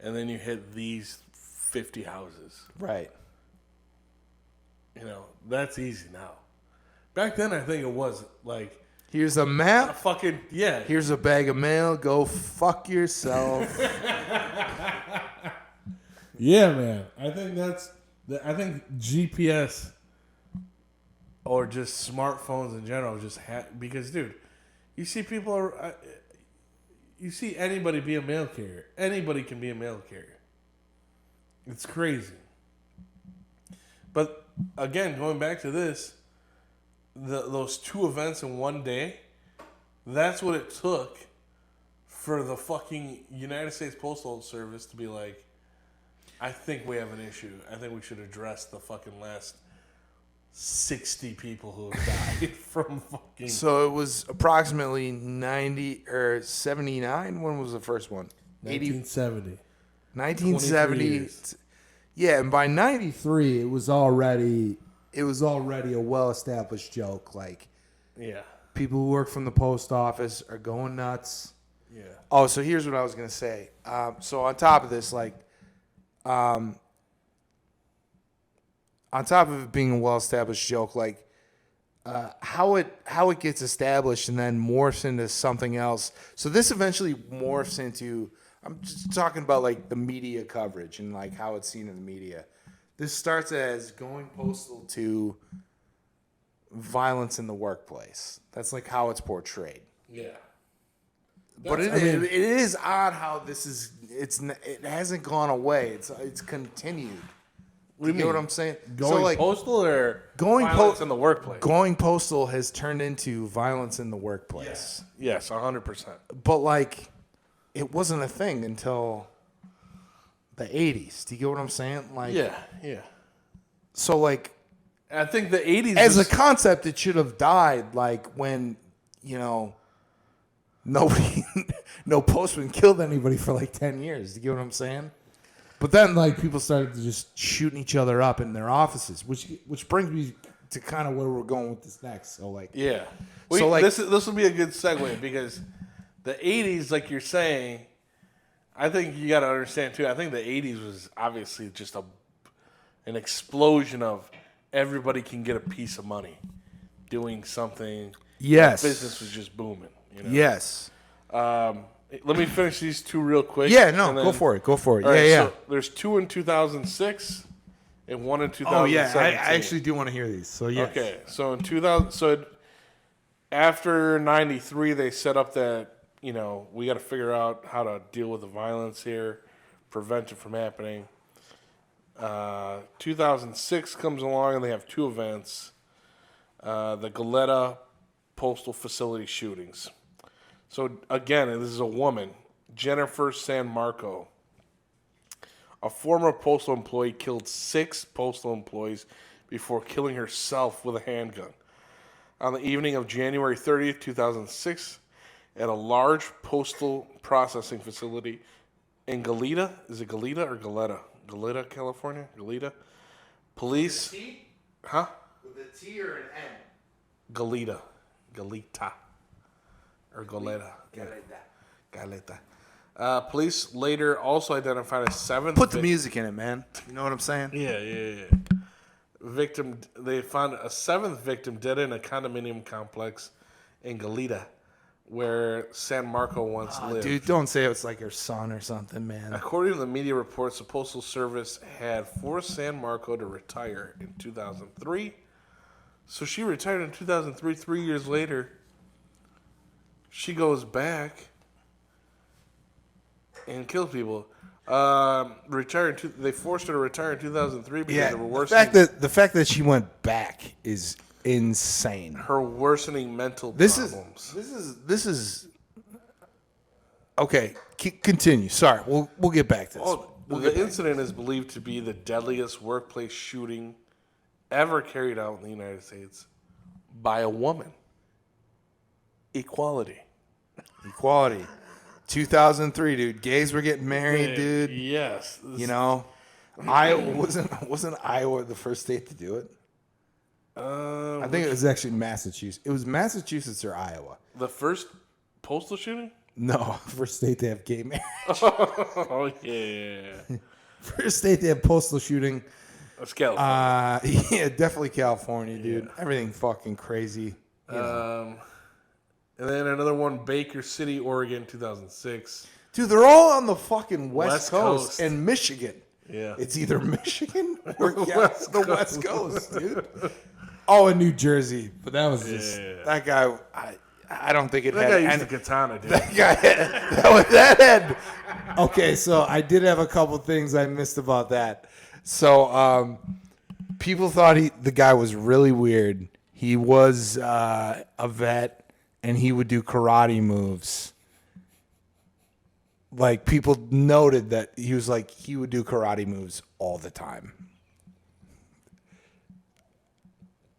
and then you hit these 50 houses. Right. You know, that's easy now. Back then, I think it was like, here's a map. Yeah. Here's a bag of mail. Go fuck yourself. Yeah, man. I think GPS or just smartphones in general because, dude, you see you see anybody be a mail carrier. Anybody can be a mail carrier. It's crazy. But again, going back to this, those two events in one day, that's what it took for the fucking United States Postal Service to be like, I think we have an issue. I think we should address the fucking last 60 people who have died from fucking... So it was approximately 90 or 79. When was the first one? 1970. 1970. Yeah, and by 93, it was already a well-established joke. Like, yeah, people who work from the post office are going nuts. Yeah. Oh, so here's what I was gonna say. So on top of this, like, on top of it being a well-established joke, like, how it gets established and then morphs into something else. So this eventually morphs into. I'm just talking about like the media coverage and like how it's seen in the media. This starts as going postal to violence in the workplace. That's like how it's portrayed. Yeah. But it is odd how this is. It hasn't gone away. It's continued. You know what I'm saying? Going postal or violence in the workplace? Going postal has turned into violence in the workplace. Yes, 100%. But like, it wasn't a thing until the 80s. Do you get what I'm saying? Like, Yeah. So like, I think the 80s as a concept, it should have died. Like when nobody, no postman killed anybody for like 10 years. Do you get what I'm saying? But then, like, people started to just shooting each other up in their offices, which brings me to kind of where we're going with this next. So, like, yeah. So, like, this will be a good segue because the 80s, like you're saying, I think you got to understand, too, I think the 80s was obviously just an explosion of everybody can get a piece of money doing something. Yes. Business was just booming. Yes. Let me finish these two real quick. Yeah, no, go for it. Go for it. All right, Yeah. So there's 2 in 2006 and 1 in 2017. Oh, yeah. I actually do want to hear these. So, yeah. Okay. So in 2000, after 93, they set up that, we got to figure out how to deal with the violence here, prevent it from happening. 2006 comes along and they have 2 events. The Goleta Postal Facility shootings. So, again, this is a woman, Jennifer San Marco. A former postal employee killed 6 postal employees before killing herself with a handgun. On the evening of January 30th, 2006, at a large postal processing facility in Goleta. Is it Goleta or Goleta? Goleta, California? Goleta? Police. With a T? Huh? With a T or an N? Goleta. Or Goleta. Goleta. Police later also identified a 7th. Put the music in it, man. You know what I'm saying? Yeah. Victim. They found a 7th victim dead in a condominium complex in Goleta, where San Marco once lived. Dude, don't say it's like her son or something, man. According to the media reports, the Postal Service had forced San Marco to retire in 2003. So she retired in 2003. 3 years later, she goes back and kills people. They forced her to retire in 2003 because of her worsening. The fact that she went back is insane. Her worsening mental problems. This is okay. Continue. Sorry, we'll get back to this. The incident is believed to be the deadliest workplace shooting ever carried out in the United States by a woman. Equality. 2003, dude. Gays were getting married, dude. Yes. Wasn't Iowa the first state to do it? I think it was actually Massachusetts. It was Massachusetts or Iowa. The first postal shooting? No, first state to have gay marriage. Oh, yeah. First state to have postal shooting. That's California. Yeah, definitely California, dude. Yeah. Everything fucking crazy. And then another one, Baker City, Oregon, 2006. Dude, they're all on the fucking West Coast and Michigan. Yeah. It's either Michigan or the West Coast, dude. Oh, in New Jersey. But that was just that guy. I don't think it that had. That guy used a katana, dude. That guy that had. Okay, so I did have a couple things I missed about that. So people thought the guy was really weird. He was a vet, and he would do karate moves. Like, people noted that he would do karate moves all the time.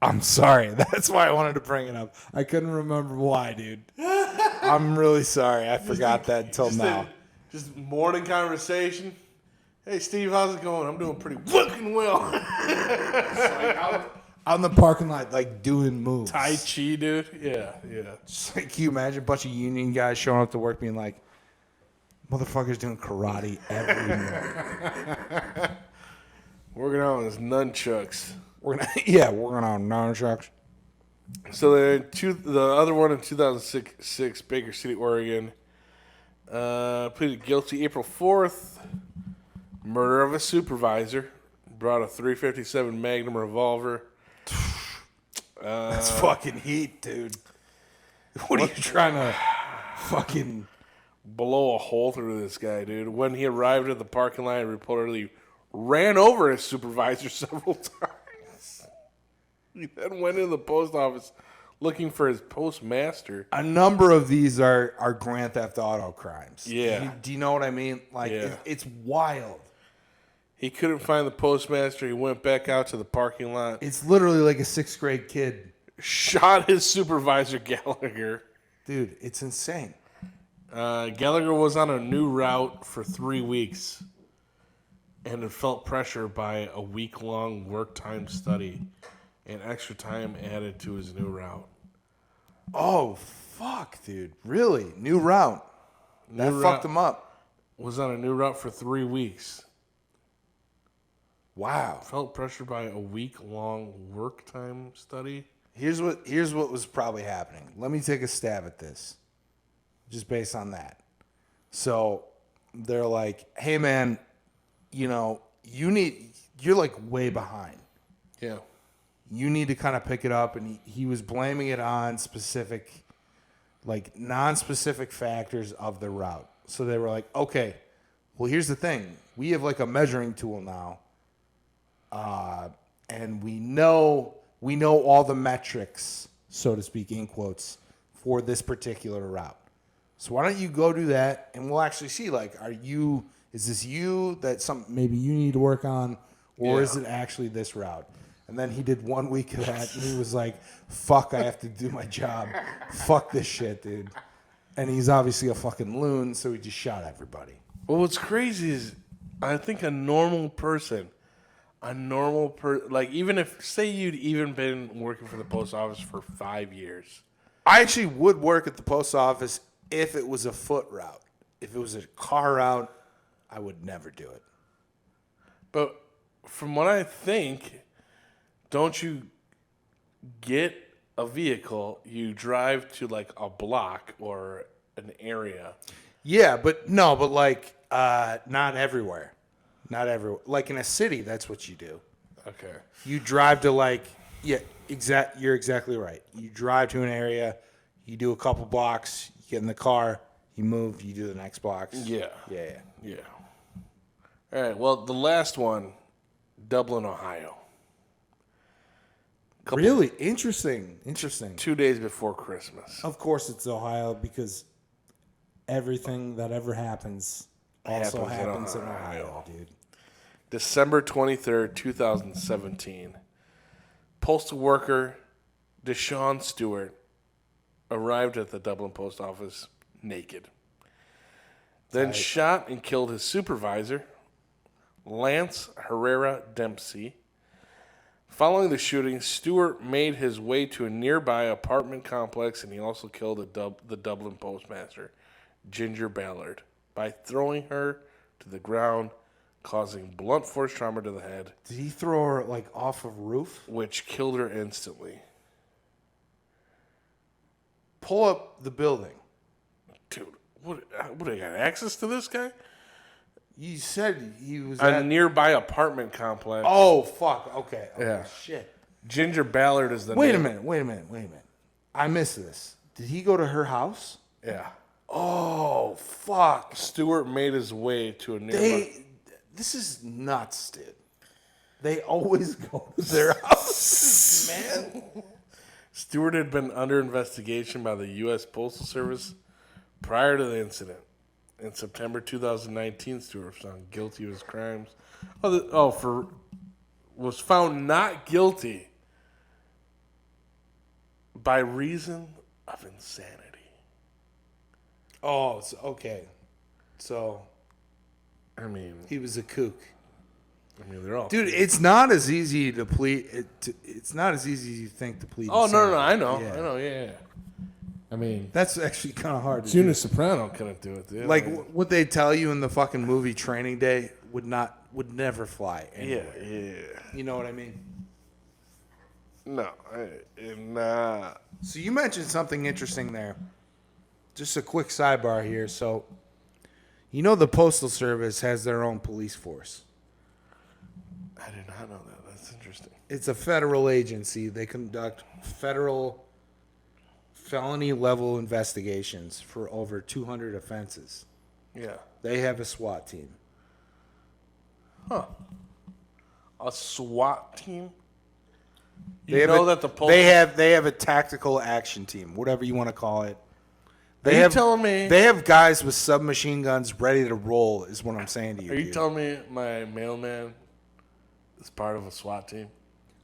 I'm sorry. That's why I wanted to bring it up. I couldn't remember why, dude. I'm really sorry. I forgot that until now. Just morning conversation. Hey, Steve, how's it going? I'm doing pretty fucking well. Out in the parking lot, like, doing moves. Tai Chi, dude. Yeah. Just like, can you imagine a bunch of union guys showing up to work being like, motherfucker's doing karate every morning. Working on his nunchucks. Working on nunchucks. So the other one in 2006, Baker City, Oregon, pleaded guilty April 4th. Murder of a supervisor. Brought a .357 Magnum revolver. That's fucking heat, dude. What are you trying to fucking blow a hole through this guy, dude. When he arrived at the parking lot, he reportedly ran over his supervisor several times. He then went into the post office looking for his postmaster. A number of these are Grand Theft Auto crimes. Yeah. Do you know what I mean? Like, Yeah. it's wild. He couldn't find the postmaster. He went back out to the parking lot. It's literally like a 6th grade kid. Shot his supervisor, Gallagher. Dude, it's insane. Gallagher was on a new route for 3 weeks and had felt pressure by a week-long work time study and extra time added to his new route. Oh, fuck, dude. Really? New route. That fucked him up. Was on a new route for 3 weeks. Wow. Felt pressure by a week-long work time study. Here's what was probably happening. Let me take a stab at this, just based on that. So they're like, "Hey, man, you're like way behind. Yeah. You need to kind of pick it up." And he was blaming it on specific, like non-specific factors of the route. So they were like, "Okay, well, here's the thing. We have like a measuring tool now, and we know all the metrics, so to speak, in quotes, for this particular route. So why don't you go do that, and we'll actually see, like, is this you that maybe you need to work on, or is it actually this route?" And then he did 1 week of that, and he was like, "Fuck, I have to do my job. Fuck this shit, dude." And he's obviously a fucking loon, so he just shot everybody. Well, what's crazy is I think a normal person, like even if, say you'd even been working for the post office for 5 years. I actually would work at the post office if it was a foot route. If it was a car route, I would never do it. But from what I think, don't you get a vehicle, you drive to like a block or an area. Yeah, but like not everywhere. Not everywhere. Like in a city, that's what you do. Okay. You drive to you're exactly right. You drive to an area, you do a couple blocks, you get in the car, you move, you do the next blocks. Yeah. Yeah. All right. Well, the last one, Dublin, Ohio. Really? Interesting. 2 days before Christmas. Of course it's Ohio, because everything that ever happens also happens in Ohio, dude. December 23rd, 2017. Postal worker Deshaun Stewart arrived at the Dublin post office naked. Then shot and killed his supervisor, Lance Herrera Dempsey. Following the shooting, Stewart made his way to a nearby apartment complex, and he also killed the Dublin postmaster, Ginger Ballard, by throwing her to the ground, causing blunt force trauma to the head. Did he throw her like off a roof? Which killed her instantly. Pull up the building. Dude, what I got access to this guy? You said he was a nearby apartment complex. Oh, fuck. Okay. Yeah. Shit. Ginger Ballard is the Wait name. a minute. I missed this. Did he go to her house? Yeah. Oh, fuck. Stewart made his way to a nearby... This is nuts, dude. They always go to their houses, man. Stewart had been under investigation by the U.S. Postal Service prior to the incident. In September 2019, Stewart was found guilty of his crimes. Was found not guilty by reason of insanity. Oh, okay. So, I mean, he was a kook. I mean, they're all... Dude, it's not as easy to plead. It's not as easy as you think to plead. Oh, insanity. no, I know. Yeah. I know, yeah. I mean... That's actually kind of hard to Tuna do. Soprano couldn't do it, dude. Like, what they tell you in the fucking movie Training Day would never fly anywhere. Yeah. You know what I mean? No. Nah. So you mentioned something interesting there. Just a quick sidebar here. So, you know the Postal Service has their own police force. I did not know that. That's interesting. It's a federal agency. They conduct federal felony level investigations for over 200 offenses. Yeah. They have a SWAT team. Huh. A SWAT team? They have a tactical action team, whatever you want to call it. Are you telling me? They have guys with submachine guns ready to roll, is what I'm saying to you. Are you telling me my mailman is part of a SWAT team?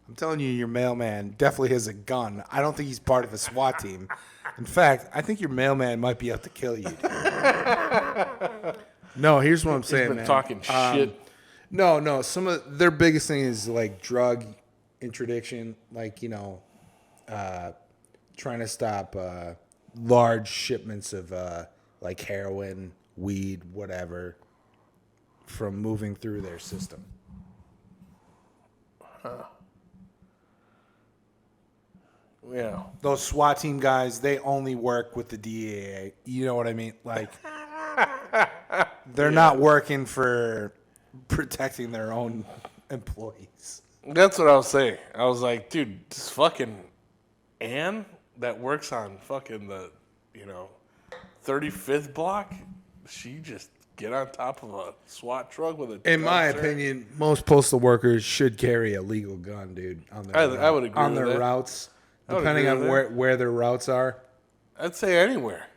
I'm telling you, your mailman definitely has a gun. I don't think he's part of a SWAT team. In fact, I think your mailman might be out to kill you, dude. No, here's what I'm saying, He's been man. talking shit. No. Some of their biggest thing is like drug interdiction, like, trying to stop large shipments of like heroin, weed, whatever, from moving through their system. Yeah. Those SWAT team guys, they only work with the DEA. You know what I mean? Like, they're not working for protecting their own employees. That's what I was saying. I was like, dude, this fucking Ann that works on fucking the, 35th block, she just get on top of a SWAT truck with a... In my opinion, most postal workers should carry a legal gun, dude, on their I would agree on with their that. routes, I would depending agree on with where their routes are. I'd say anywhere.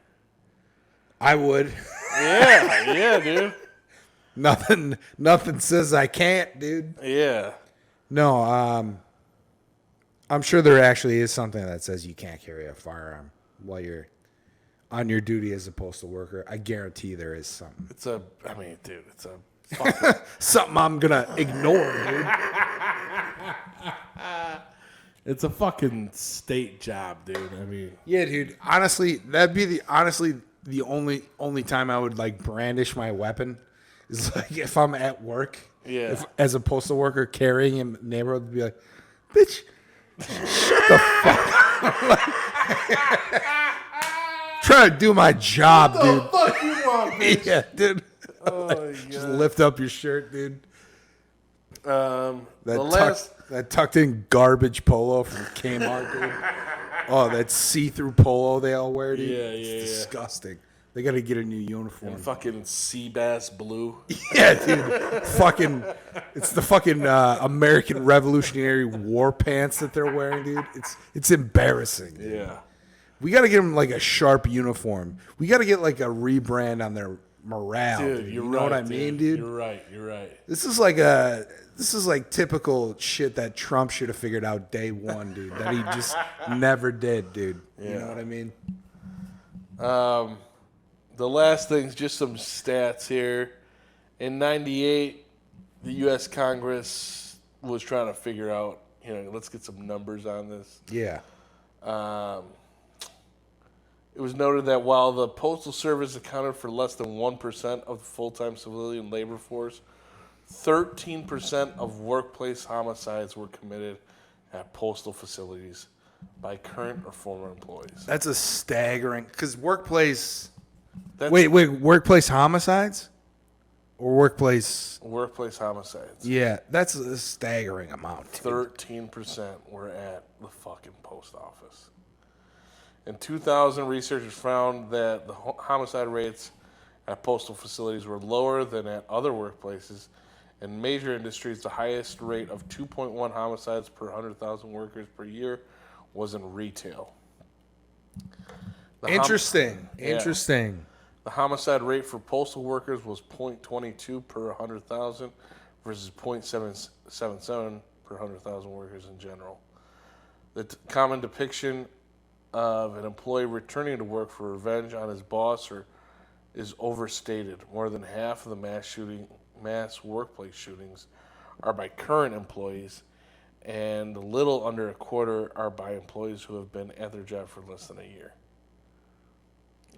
I would. Yeah, dude. Nothing says I can't, dude. Yeah. No, I'm sure there actually is something that says you can't carry a firearm while you're on your duty as a postal worker. I guarantee there is something. It's a fucking... Something I'm gonna ignore, dude. It's a fucking state job, dude. I mean... Yeah, dude. Honestly, that'd be the only time I would like brandish my weapon is like if I'm at work. Yeah. As a postal worker carrying in the neighborhood, be like, bitch, shut the fuck up. Trying to do my job, dude. What the fuck you want, bitch? Yeah, dude. Oh, my God. Just lift up your shirt, dude. That tucked in garbage polo from Kmart, dude. Oh, that see-through polo they all wear, dude. It's disgusting. They got to get a new uniform. And fucking sea bass blue. Yeah, dude. It's the fucking American Revolutionary War pants that they're wearing, dude. It's embarrassing. Dude. Yeah. We got to get them like a sharp uniform. We got to get like a rebrand on their morale, dude. You know what I mean, dude? You're right. This is like typical shit that Trump should have figured out day one, dude. That he just never did, dude. Yeah. You know what I mean? The last thing's just some stats here. In 98, the U.S. Congress was trying to figure out, let's get some numbers on this. Yeah. It was noted that while the Postal Service accounted for less than 1% of the full-time civilian labor force, 13% of workplace homicides were committed at postal facilities by current or former employees. That's a staggering, because workplace... That's Wait, workplace homicides? Or workplace... Workplace homicides. Yeah, that's a staggering amount. 13% were at the fucking post office. In 2000, researchers found that the homicide rates at postal facilities were lower than at other workplaces. In major industries, the highest rate of 2.1 homicides per 100,000 workers per year was in retail. Interesting. The homicide rate for postal workers was 0.22 per 100,000 versus 0.777 per 100,000 workers in general. The common depiction of an employee returning to work for revenge on his boss is overstated. More than half of the mass workplace shootings are by current employees, and a little under a quarter are by employees who have been at their job for less than a year.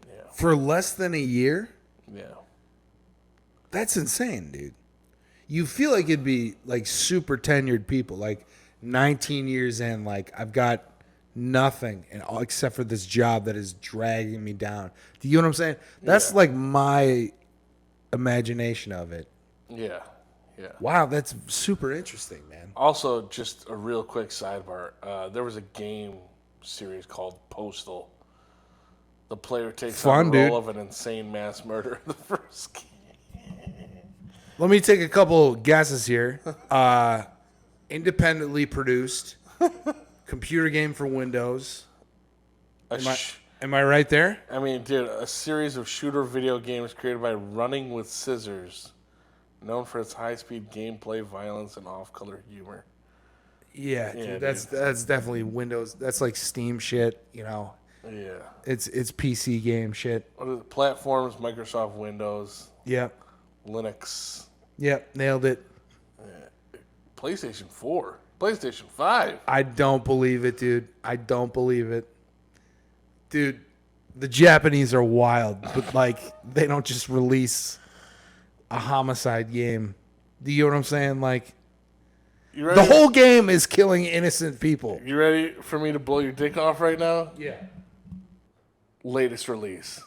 Yeah. For less than a year? Yeah. That's insane, dude. You feel like it'd be like super tenured people, like 19 years in, like I've got nothing and all except for this job that is dragging me down. Do you know what I'm saying? That's like my imagination of it. Yeah. Wow, that's super interesting, man. Also, just a real quick sidebar. There was a game series called Postal The player takes Fun, on the role dude. of an insane mass murderer in the first game. Let me take a couple guesses here. Independently produced. Computer game for Windows. Am I right there? I mean, dude, a series of shooter video games created by Running with Scissors, known for its high-speed gameplay, violence, and off-color humor. Yeah, dude, that's definitely Windows. That's like Steam shit, you know. Yeah. It's PC game shit. What is it? Platforms, Microsoft Windows, Yep. Linux, Yep, nailed it. PlayStation 4, PlayStation 5. I don't believe it, dude. I don't believe it. Dude, the Japanese are wild, but like they don't just release a homicide game. Do you know what I'm saying? Like You ready? the whole game is killing innocent people. You ready for me to blow your dick off right now? Yeah. Latest release.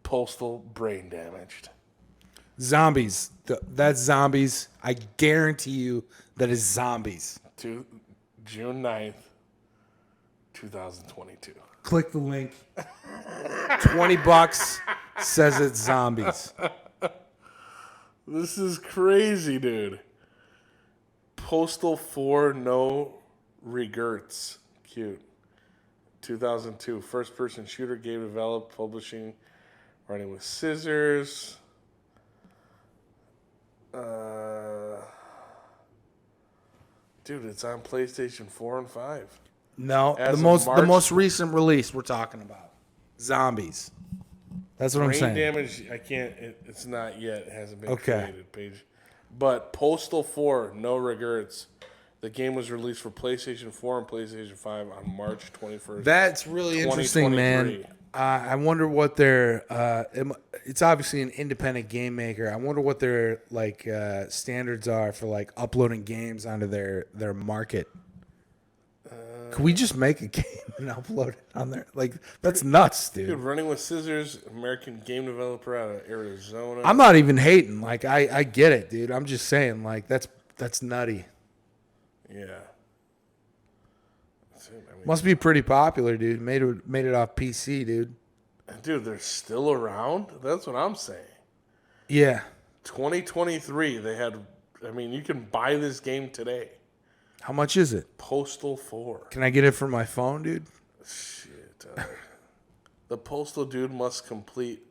Postal Brain Damaged. Zombies. That's zombies. I guarantee you that is zombies. To June 9th, 2022. Click the link. $20 says it's zombies. This is crazy, dude. Postal 4 No Regrets. Cute. 2002. First person shooter game developed, publishing, Running with Scissors. Dude, it's on PlayStation 4 and 5. No, As the of March- most recent release we're talking about. Zombies. That's what I'm Brain saying. Damage, I can't, it's not yet. It hasn't been Okay. created. Page. But Postal 4 No Regrets. The game was released for PlayStation 4 and PlayStation 5 on March 21st. That's really interesting, man. 2023. I wonder what their it's obviously an independent game maker. I wonder what their like standards are for like uploading games onto their market. Could we just make a game and upload it on there? Like that's nuts, dude. Dude, Running with Scissors, American game developer out of Arizona. I'm not even hating. Like I get it, dude. I'm just saying like that's nutty. Yeah. That's it. I mean, Must be pretty popular, dude. Made it off PC, dude. dude, they're still around? That's what I'm saying. Yeah. 2023, they had, I mean, you can buy this game today. How much is it? Postal 4. Can I get it from my phone, dude? Shit. The postal dude must complete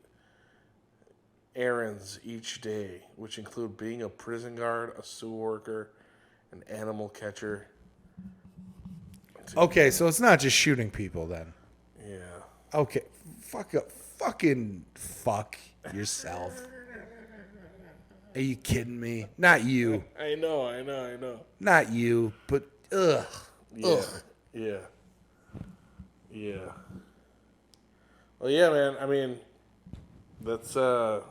errands each day, which include being a prison guard, a sewer worker, an animal catcher. Okay, so it's not just shooting people then. Yeah. Okay, fucking fuck yourself. Are you kidding me? Not you. I know. Not you, but ugh. Yeah. Ugh. Yeah. Well, yeah, man. I mean, that's the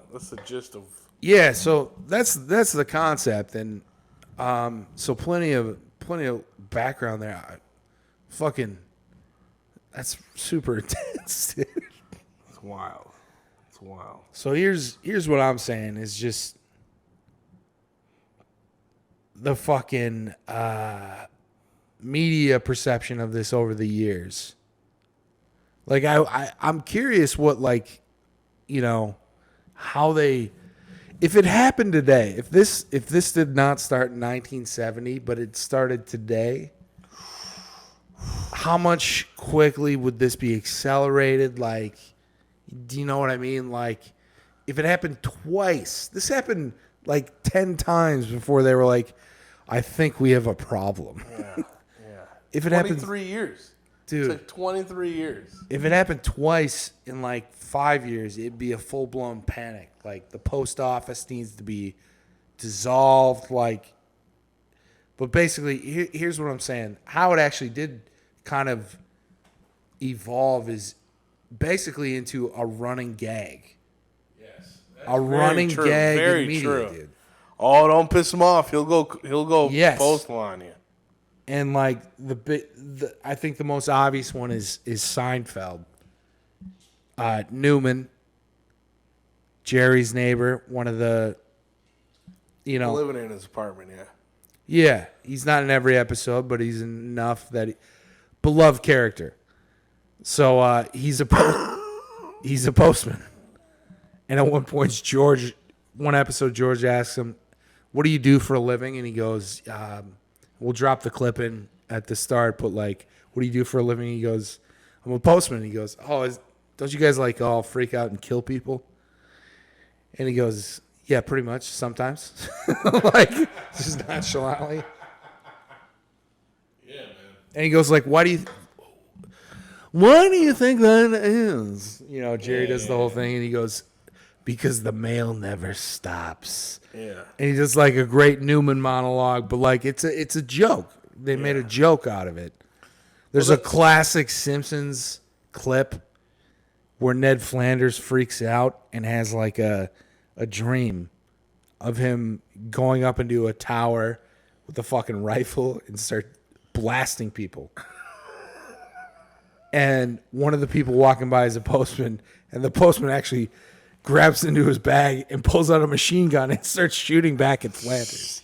gist of. Yeah, so that's the concept, and so plenty of background there. That's super intense, dude. It's wild. It's wild. So here's what I'm saying is just the fucking media perception of this over the years. Like I'm curious what like, you know, how they, if it happened today, if this did not start in 1970, but it started today, how much quickly would this be accelerated? Like, do you know what I mean? Like, if it happened twice, this happened like 10 times before they were like, I think we have a problem. Yeah. If it happened 23 years. Dude. It's like 23 years. If it happened twice in like 5 years, it'd be a full blown panic. Like the post office needs to be dissolved. Like, but basically, here's what I'm saying. How it actually did kind of evolve is basically into a running gag. Yes. A running gag Very in media, true. dude. Oh, don't piss him off. He'll go Yes. postal on you. And like I think the most obvious one is Seinfeld. Newman, Jerry's neighbor, one of the, you know, Living in his apartment, yeah. yeah, he's not in every episode, but he's enough that beloved character. So he's a postman, and at one point, one episode, George asks him, "What do you do for a living?" And he goes, "We'll drop the clip in at the start, but like, what do you do for a living?" He goes, "I'm a postman." And he goes, "Oh, don't you guys like all freak out and kill people?" And he goes, "Yeah, pretty much sometimes," like just nonchalantly. Yeah, man. And he goes like, Why do you think that is?" You know, Jerry does the whole thing, and he goes, "Because the mail never stops." Yeah. And he does like a great Newman monologue, but like it's a joke. They made a joke out of it. There's a classic Simpsons clip where Ned Flanders freaks out and has like a dream of him going up into a tower with a fucking rifle and start blasting people. And one of the people walking by is a postman, and the postman actually grabs into his bag and pulls out a machine gun and starts shooting back at Flanders.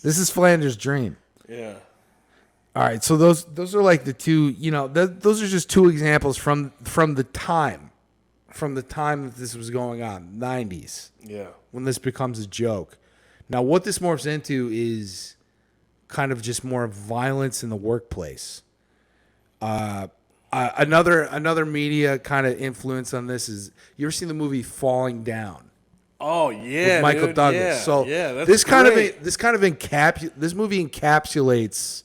This is Flanders' dream. Yeah. All right, so those are like the two, you know, those are just two examples from the time that this was going on, 90s. Yeah. When this becomes a joke. Now, what this morphs into is kind of just more violence in the workplace. Another media kind of influence on this is, you ever seen the movie Falling Down? Oh yeah, With Michael dude. Douglas. Yeah, So yeah, that's this great. this movie encapsulates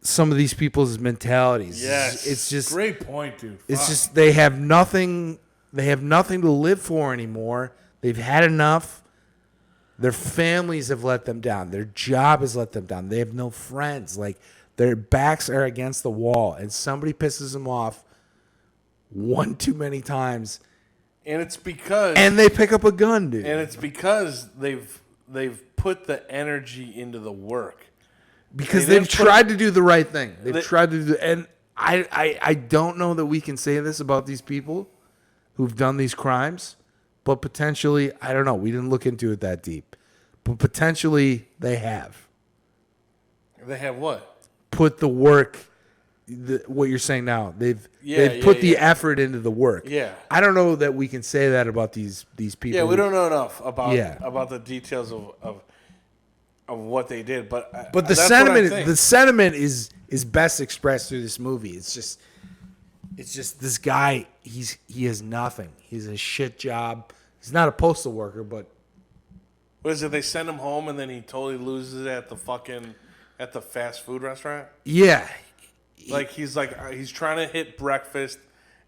some of these people's mentalities. Yes, It's just great point, dude. It's Fuck. just they have nothing to live for anymore. They've had enough. Their families have let them down. Their job has let them down. They have no friends. Like, their backs are against the wall, and somebody pisses them off one too many times, and it's because and they pick up a gun, dude. and it's because they've put the energy into the work. Because They they've didn't put- tried to do the right thing. They've They- tried to do, and I don't know that we can say this about these people who've done these crimes, but potentially, I don't know. We didn't look into it that deep, but potentially they have They have what? put the work. What you're saying now, they've put the effort into the work. Yeah. I don't know that we can say that about these people. Yeah, we don't know enough about Yeah. about the details of what they did, but But the that's what I sentiment, think. the sentiment is best expressed through this movie. It's just this guy. He has nothing. He's a shit job. He's not a postal worker, but What is it? They send him home and then he totally loses it at the fast food restaurant. yeah, Like he's trying to hit breakfast,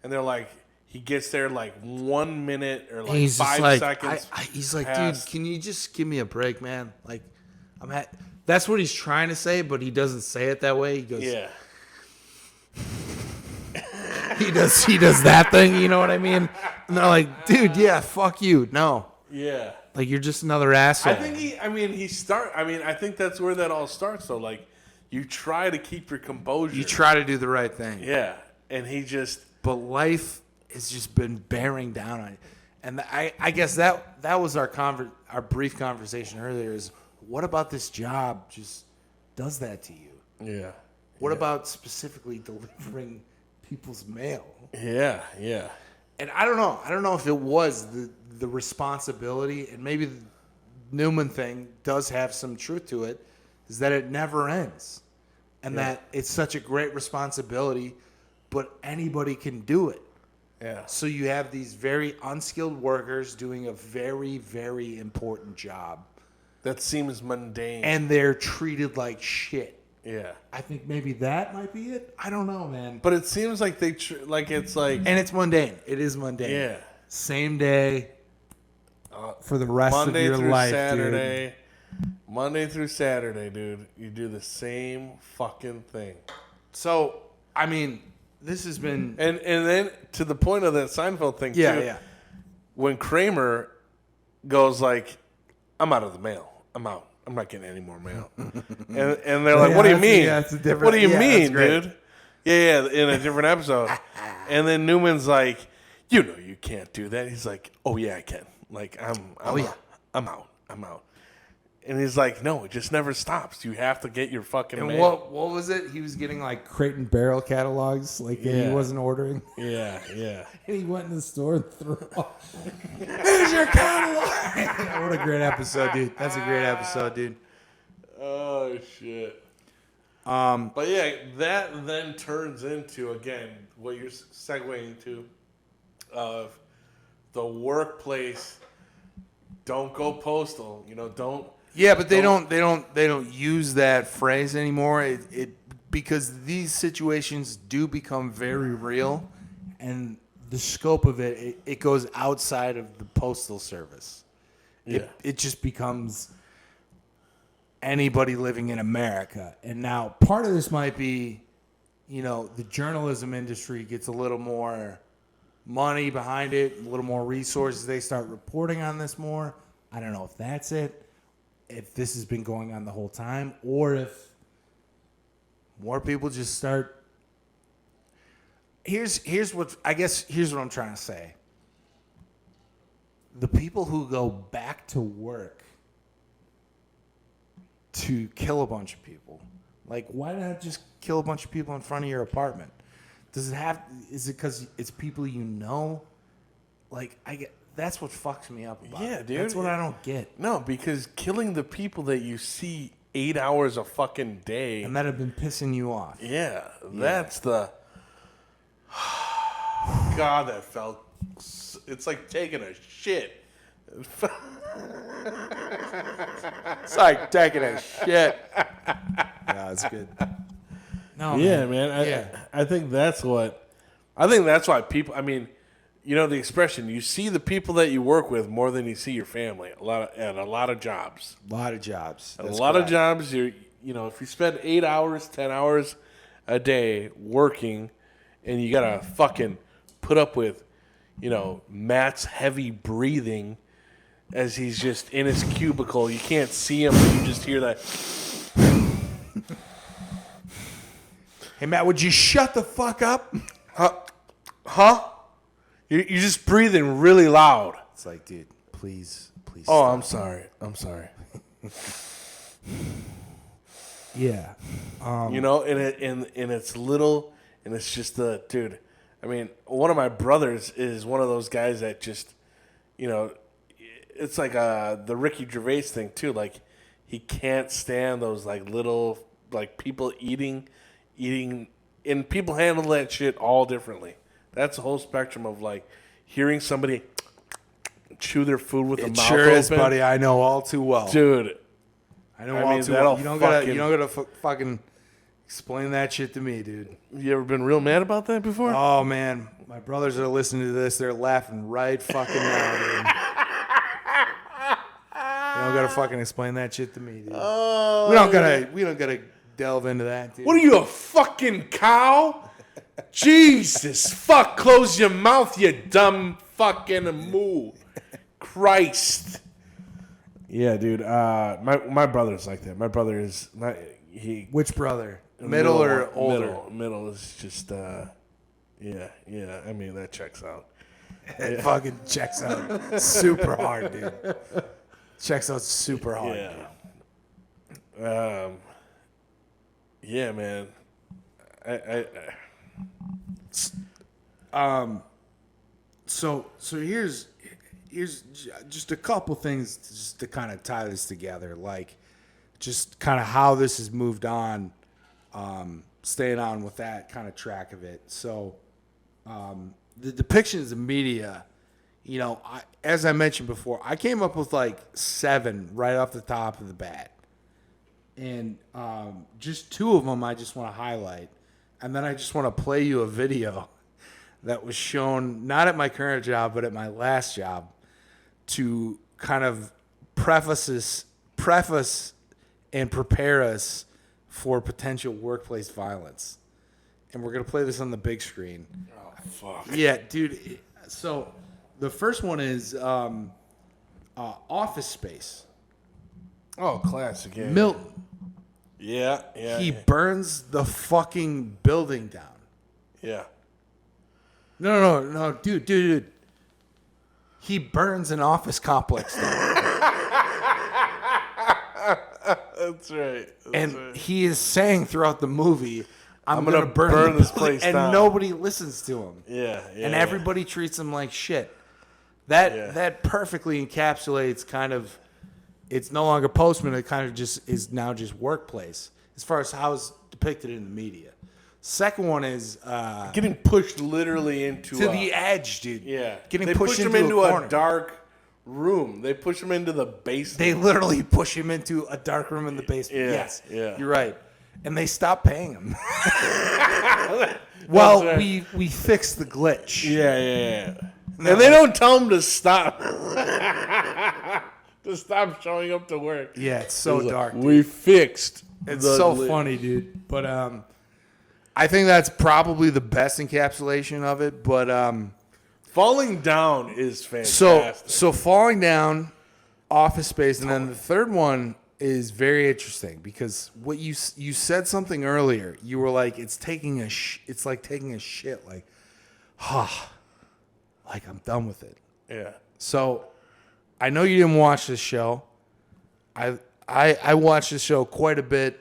and they're like, he gets there like 1 minute or like he's 5 just like, seconds. he's like, past. dude, can you just give me a break, man? Like, that's what he's trying to say, but he doesn't say it that way. He goes, Yeah, he does that thing. You know what I mean? And they're like, dude, yeah, fuck you. No, yeah. like, you're just another asshole. I think that's where that all starts. Though, like, you try to keep your composure. You try to do the right thing. Yeah, and he just. But life has just been bearing down on you. And I guess that was our brief conversation earlier is, what about this job just does that to you? Yeah. What about specifically delivering people's mail? Yeah, yeah. And I don't know. I don't know if it was the responsibility, and maybe the Newman thing does have some truth to it, is that it never ends. And that it's such a great responsibility, but anybody can do it. Yeah. So you have these very unskilled workers doing a very, very important job. That seems mundane. And they're treated like shit. Yeah. I think maybe that might be it. I don't know, man. But it seems like it's like. And it's mundane. It is mundane. Yeah. Same day for the rest Monday of your through life, Saturday. Monday through Saturday, dude. You do the same fucking thing. dude. So, I mean, this has been... And then to the point of that Seinfeld thing, Yeah, too. yeah. When Kramer goes like, I'm out of the mail. I'm out. I'm not getting any more mail. and they're like, what do you mean? that's a different... What do you yeah, that's mean, great. dude? Yeah, in a different episode. And then Newman's like, you know you can't do that. He's like, oh, yeah, I can. Like, I'm out. I'm out. And he's like, no, it just never stops. You have to get your fucking And mail. what was it? He was getting like Crate and Barrel catalogs, like and he Yeah. wasn't ordering. Yeah. And he went in the store and threw off. There's your catalog. What a great episode, dude. That's a great episode, dude. Oh, shit. But yeah, that then turns into, again, what you're segueing to of the workplace. Don't go postal. Don't. Yeah, but they don't use that phrase anymore. It because these situations do become very real, and the scope of it goes outside of the postal service. Yeah. It just becomes anybody living in America. And now part of this might be, the journalism industry gets a little more money behind it, a little more resources. They start reporting on this more. I don't know if that's it. If this has been going on the whole time, or if more people just start. Here's what I'm trying to say. The people who go back to work to kill a bunch of people, like, why not just kill a bunch of people in front of your apartment? Is it because it's people you know? Like, that's what fucks me up about Yeah, it. dude. That's what I don't get. No, because killing the people that you see 8 hours a fucking day. And that have been pissing you off. Yeah, that's the. God, that felt. It's like taking a shit. It's like taking a shit. Yeah, it's good. No, Yeah, man. I think that's what. I think that's why people. I mean, the expression, you see the people that you work with more than you see your family. A lot of jobs. A lot of jobs. A lot of jobs. If you spend 8 hours, 10 hours a day working, and you gotta fucking put up with, Matt's heavy breathing as he's just in his cubicle. You can't see him, but you just hear that. Hey, Matt, would you shut the fuck up? Huh? You're just breathing really loud. It's like, dude, please. Oh, stop. I'm sorry. Yeah. And it's little, and it's just dude. I mean, one of my brothers is one of those guys that just, it's like the Ricky Gervais thing too. Like, he can't stand those like little like people eating, and people handle that shit all differently. That's the whole spectrum of like hearing somebody chew their food with the mouth sure open. is, buddy. I know all too well, dude. I know all too well. You don't gotta fucking explain that shit to me, dude. You ever been real mad about that before? Oh man, my brothers are listening to this. They're laughing right fucking now, dude. You don't gotta fucking explain that shit to me, dude. Oh, we don't gotta delve into that, dude. What are you, a fucking cow? Jesus, fuck, close your mouth, you dumb fucking moo. Christ. Yeah, dude. My brother's like that. My brother is not. Which brother? Middle or older? Middle is just. Yeah. I mean, that checks out. It fucking checks out super hard, dude. Checks out super hard. Yeah. Yeah, man. So here's just a couple things just to kind of tie this together, like just kind of how this has moved on, staying on with that kind of track of it. So the depictions of media, as I mentioned before, I came up with like 7 right off the top of the bat, and just 2 of them I just want to highlight, and then I just want to play you a video that was shown not at my current job but at my last job to kind of preface and prepare us for potential workplace violence. And we're going to play this on the big screen. Oh, fuck. Yeah, dude. So the first one is Office Space. Oh, classic. Yeah. Milton. Yeah. He burns the fucking building down. Yeah. No, dude. He burns an office complex down. That's right. And he is saying throughout the movie, I'm gonna going to burn burn the this building, place and down. nobody listens to him. Yeah. And everybody treats him like shit. That perfectly encapsulates kind of, it's no longer Postman, it kind of just is now just workplace as far as how it's depicted in the media. Second one is getting pushed literally into the edge, dude. Yeah. Getting they pushed push him into into a a corner. dark room. They push him into the basement. They literally push him into a dark room in the basement. Yeah, Yes, yeah. you're right. And they stop paying him. Well, right. we fixed the glitch. Yeah. And they don't tell him to stop. To stop showing up to work. Yeah, it's so He's like, dark. Dude. we fixed. It's so funny, dude. But I think that's probably the best encapsulation of it. But Falling down is fantastic. so falling down, Office Space, and then the third one is very interesting because what you said something earlier. You were like, it's like taking a shit. Like, like I'm done with it. Yeah. So I know you didn't watch this show. I watched this show quite a bit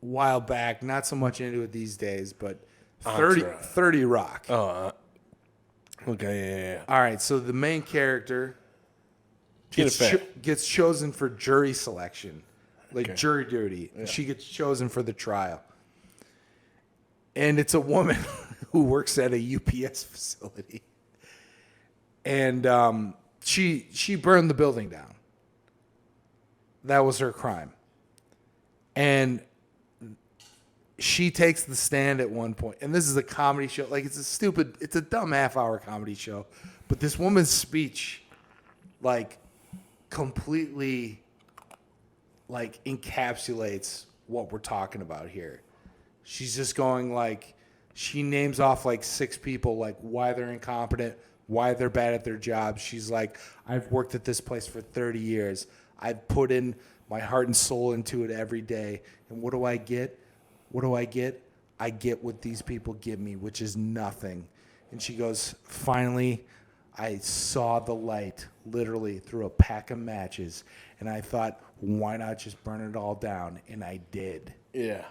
a while back. Not so much into it these days, but 30 Rock. Oh, okay, yeah. All right, so the main character gets chosen for jury selection, like jury duty. Yeah. She gets chosen for the trial. And it's a woman who works at a UPS facility. And she burned the building down. That was her crime. And she takes the stand at one point. And this is a comedy show. Like, it's a dumb half-hour comedy show. But this woman's speech, like, completely, like, encapsulates what we're talking about here. She's just going, like, she names off, like, 6 people, like, why they're incompetent, why they're bad at their jobs. She's like, I've worked at this place for 30 years. I've put in my heart and soul into it every day. And what do I get? I get what these people give me, which is nothing. And she goes, finally, I saw the light literally through a pack of matches. And I thought, why not just burn it all down? And I did. Yeah.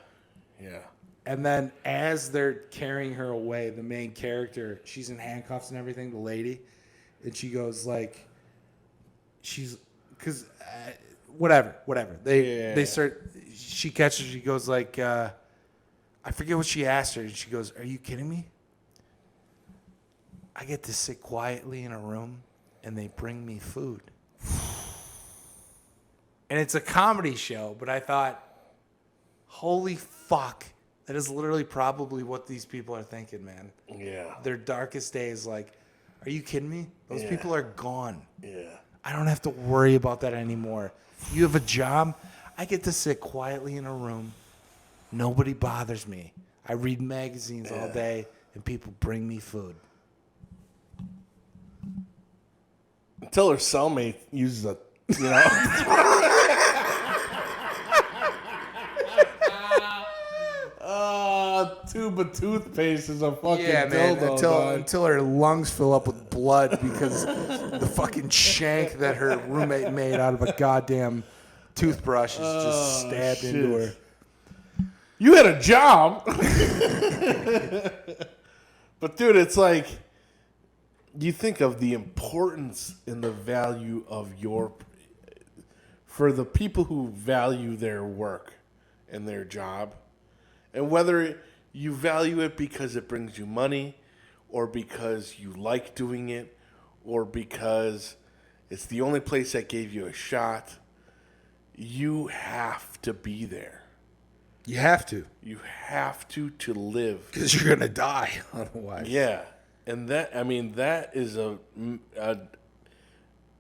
And then as they're carrying her away, the main character, she's in handcuffs and everything, the lady. And she goes like, whatever. They start, she catches, she goes like, I forget what she asked her. And she goes, are you kidding me? I get to sit quietly in a room and they bring me food. And it's a comedy show, but I thought, holy fuck. That is literally probably what these people are thinking, man. Yeah. Their darkest days, like, are you kidding me? Those people are gone. Yeah. I don't have to worry about that anymore. You have a job. I get to sit quietly in a room. Nobody bothers me. I read magazines all day, and people bring me food. Until her cellmate uses a, you know. Tube of toothpaste is a fucking dildo, until her lungs fill up with blood because the fucking shank that her roommate made out of a goddamn toothbrush is just stabbed into her. You had a job. But dude, it's like you think of the importance and the value of for the people who value their work and their job, and whether you value it because it brings you money, or because you like doing it, or because it's the only place that gave you a shot, you have to be there. You have to. You have to live. Because you're going to die otherwise. Yeah. And that is a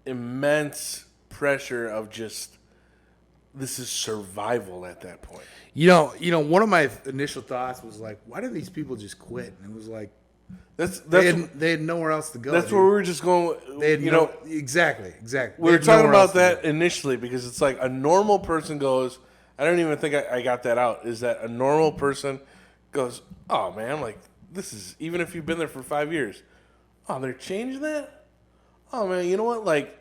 immense pressure of just, this is survival at that point. You know, one of my initial thoughts was like, why did these people just quit? And it was like, they had nowhere else to go. That's where we were just going. They had exactly. We were talking about that initially because it's like a normal person goes, I don't even think I got that out, is that a normal person goes, oh man, like this is, even if you've been there for 5 years, oh, they're changing that? Oh man, you know what? Like,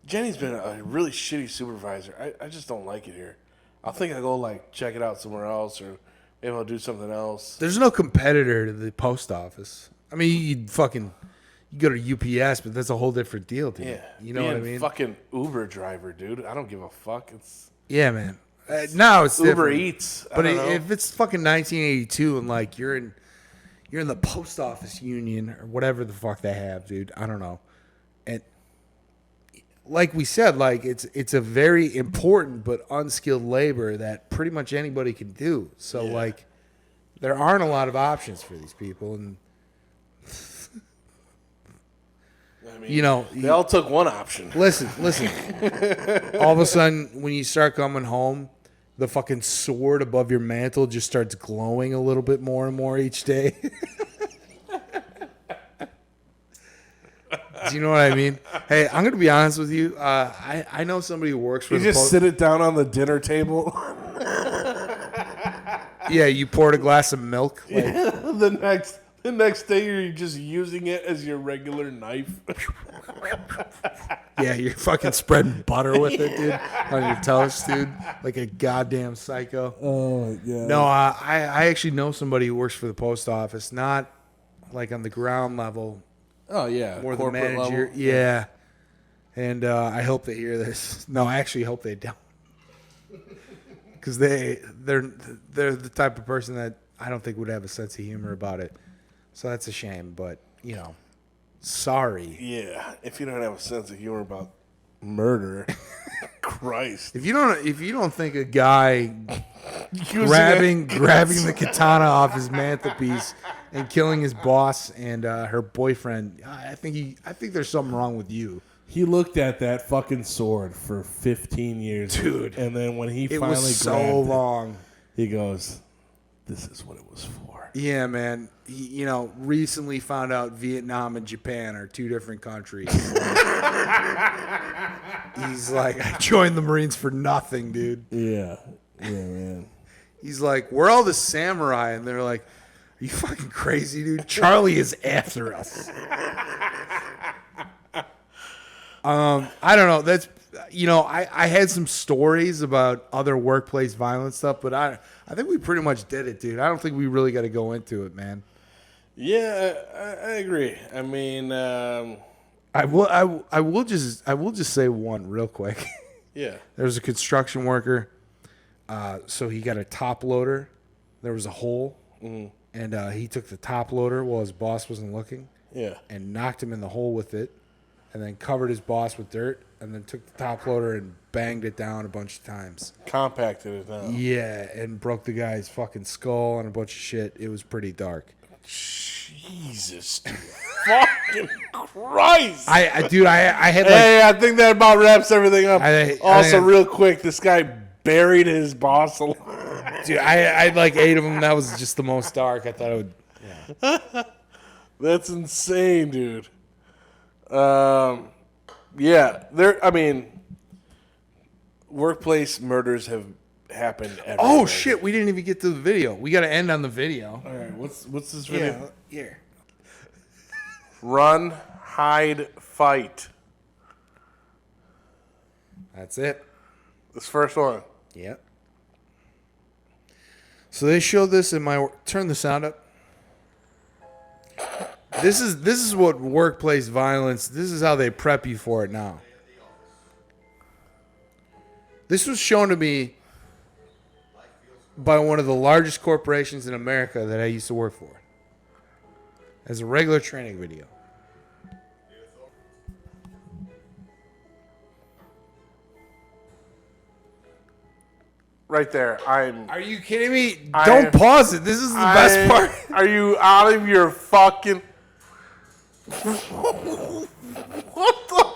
Jenny's been a really shitty supervisor. I just don't like it here. I'll think I'll go like check it out somewhere else, or maybe I'll do something else. There's no competitor to the post office. I mean, you go to UPS, but that's a whole different deal, dude. Yeah, You know what I being mean? Fucking Uber driver, dude. I don't give a fuck. It's Yeah, man. Now it's Uber different. Eats. I But don't know. if it's fucking 1982 and like you're in the post office union or whatever the fuck they have, dude, I don't know. And like we said, like it's a very important but unskilled labor that pretty much anybody can do. So like there aren't a lot of options for these people, and I mean, you know, they all took one option. listen. All of a sudden, when you start coming home, the fucking sword above your mantle just starts glowing a little bit more and more each day. Do you know what I mean? Hey, I'm going to be honest with you. I know somebody who works for You the just post. sit it down on the dinner table. Yeah, you poured a glass of milk. Like, the next day, you're just using it as your regular knife. yeah, you're fucking spreading butter with it, dude, on your toast, dude, like a goddamn psycho. Oh my god. No, I actually know somebody who works for the post office, not like on the ground level, Oh yeah. more the corporate manager. level. Yeah. And I hope they hear this. No, I actually hope they don't. Because they're the type of person that I don't think would have a sense of humor about it. So that's a shame. But, you know, sorry. Yeah. If you don't have a sense of humor about murder, Christ. If you don't think a guy Using grabbing the katana off his mantelpiece and killing his boss and her boyfriend, I think there's something wrong with you. He looked at that fucking sword for 15 years, Dude. And then when he It finally was so grabbed long. it, he goes, "This is what it was for." Yeah, man. He, recently found out Vietnam and Japan are two different countries. He's like, I joined the Marines for nothing, dude. Yeah, man. He's like, we're all the samurai, and they're like, are you fucking crazy, dude? Charlie is after us. I don't know. That's I had some stories about other workplace violence stuff, but I think we pretty much did it, dude. I don't think we really got to go into it, man. Yeah, I agree. I mean, I will just say one real quick. yeah. There was a construction worker, so he got a top loader. There was a hole, and he took the top loader while his boss wasn't looking, Yeah. and knocked him in the hole with it, and then covered his boss with dirt, and then took the top loader and banged it down a bunch of times. Compacted it down. Yeah, and broke the guy's fucking skull and a bunch of shit. It was pretty dark. Jesus fucking Christ. I had like, Hey, I think that about wraps everything up. I Real quick, this guy buried his boss alive. dude, I had like 8 of them. That was just the most dark. I thought it would. Yeah. That's insane, dude. Yeah, workplace murders have happened everywhere. Oh shit! We didn't even get to the video. We got to end on the video. All right, what's this video? Here. Run, hide, fight. That's it. This first one. Yep. So they showed this in my. Turn the sound up. This is what workplace violence. This is how they prep you for it now. This was shown to me by one of the largest corporations in America that I used to work for, as a regular training video. Right there. Are you kidding me? Don't pause it. This is the best part. Are you out of your fucking... What the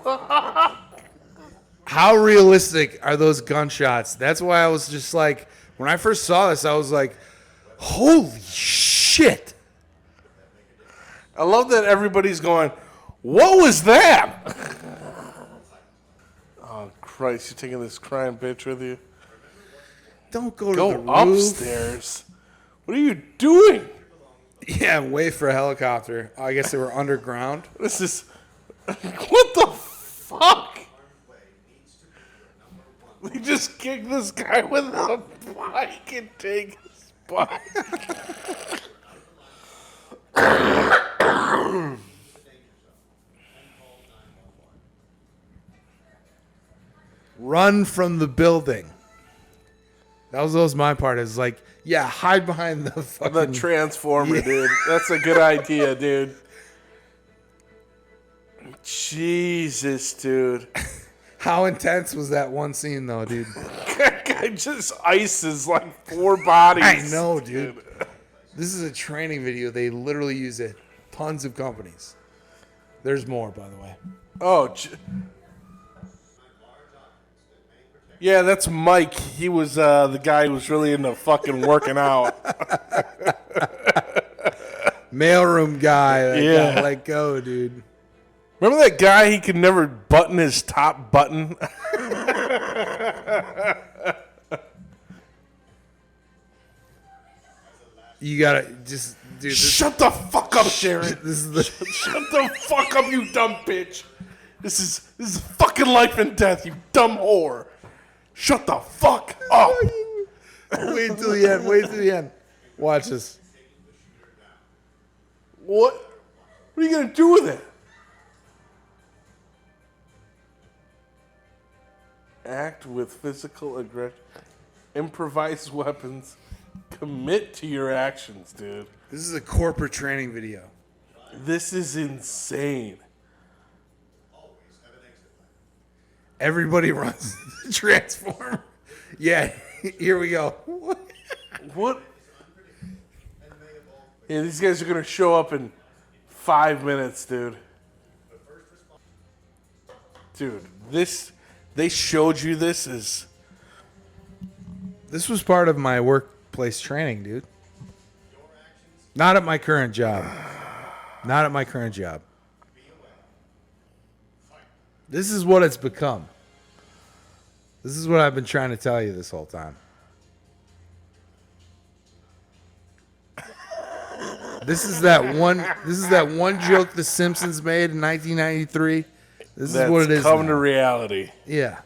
fuck? How realistic are those gunshots? That's why I was just like, when I first saw this, I was like, holy shit. I love that everybody's going, what was that? Oh, Christ, you taking this crying bitch with you? Don't go to Go the roof. upstairs. What are you doing? Yeah, wait for a helicopter. I guess they were underground. This is... What the fuck? We just kick this guy with a bike and take his bike. Run from the building. That was my part. Is like, yeah, hide behind the fucking The transformer, dude. That's a good idea, dude. Jesus, dude. How intense was that one scene, though, dude? That guy just ices like 4 bodies. I know, dude. This is a training video. They literally use it. Tons of companies. There's more, by the way. Oh, yeah, that's Mike. He was the guy who was really into fucking working out. Mailroom guy that got let go, dude. Remember that guy? He could never button his top button. You gotta just, dude. Shut the fuck up, Sharon. This is the Shut the fuck up, you dumb bitch. This is fucking life and death, you dumb whore. Shut the fuck up. Wait till the end. Wait till the end. Watch this. What? What are you gonna do with it? Act with physical aggression. Improvise weapons. Commit to your actions, dude. This is a corporate training video. This is insane. Everybody runs the transformer. Yeah, here we go. What? Yeah, these guys are gonna show up in 5 minutes, dude. Dude, they showed you this as... This was part of my workplace training, dude. Not at my current job. Not at my current job. This is what it's become. This is what I've been trying to tell you this whole time. This is that one joke The Simpsons made in 1993. This is what it is. Come now. to reality. Yeah.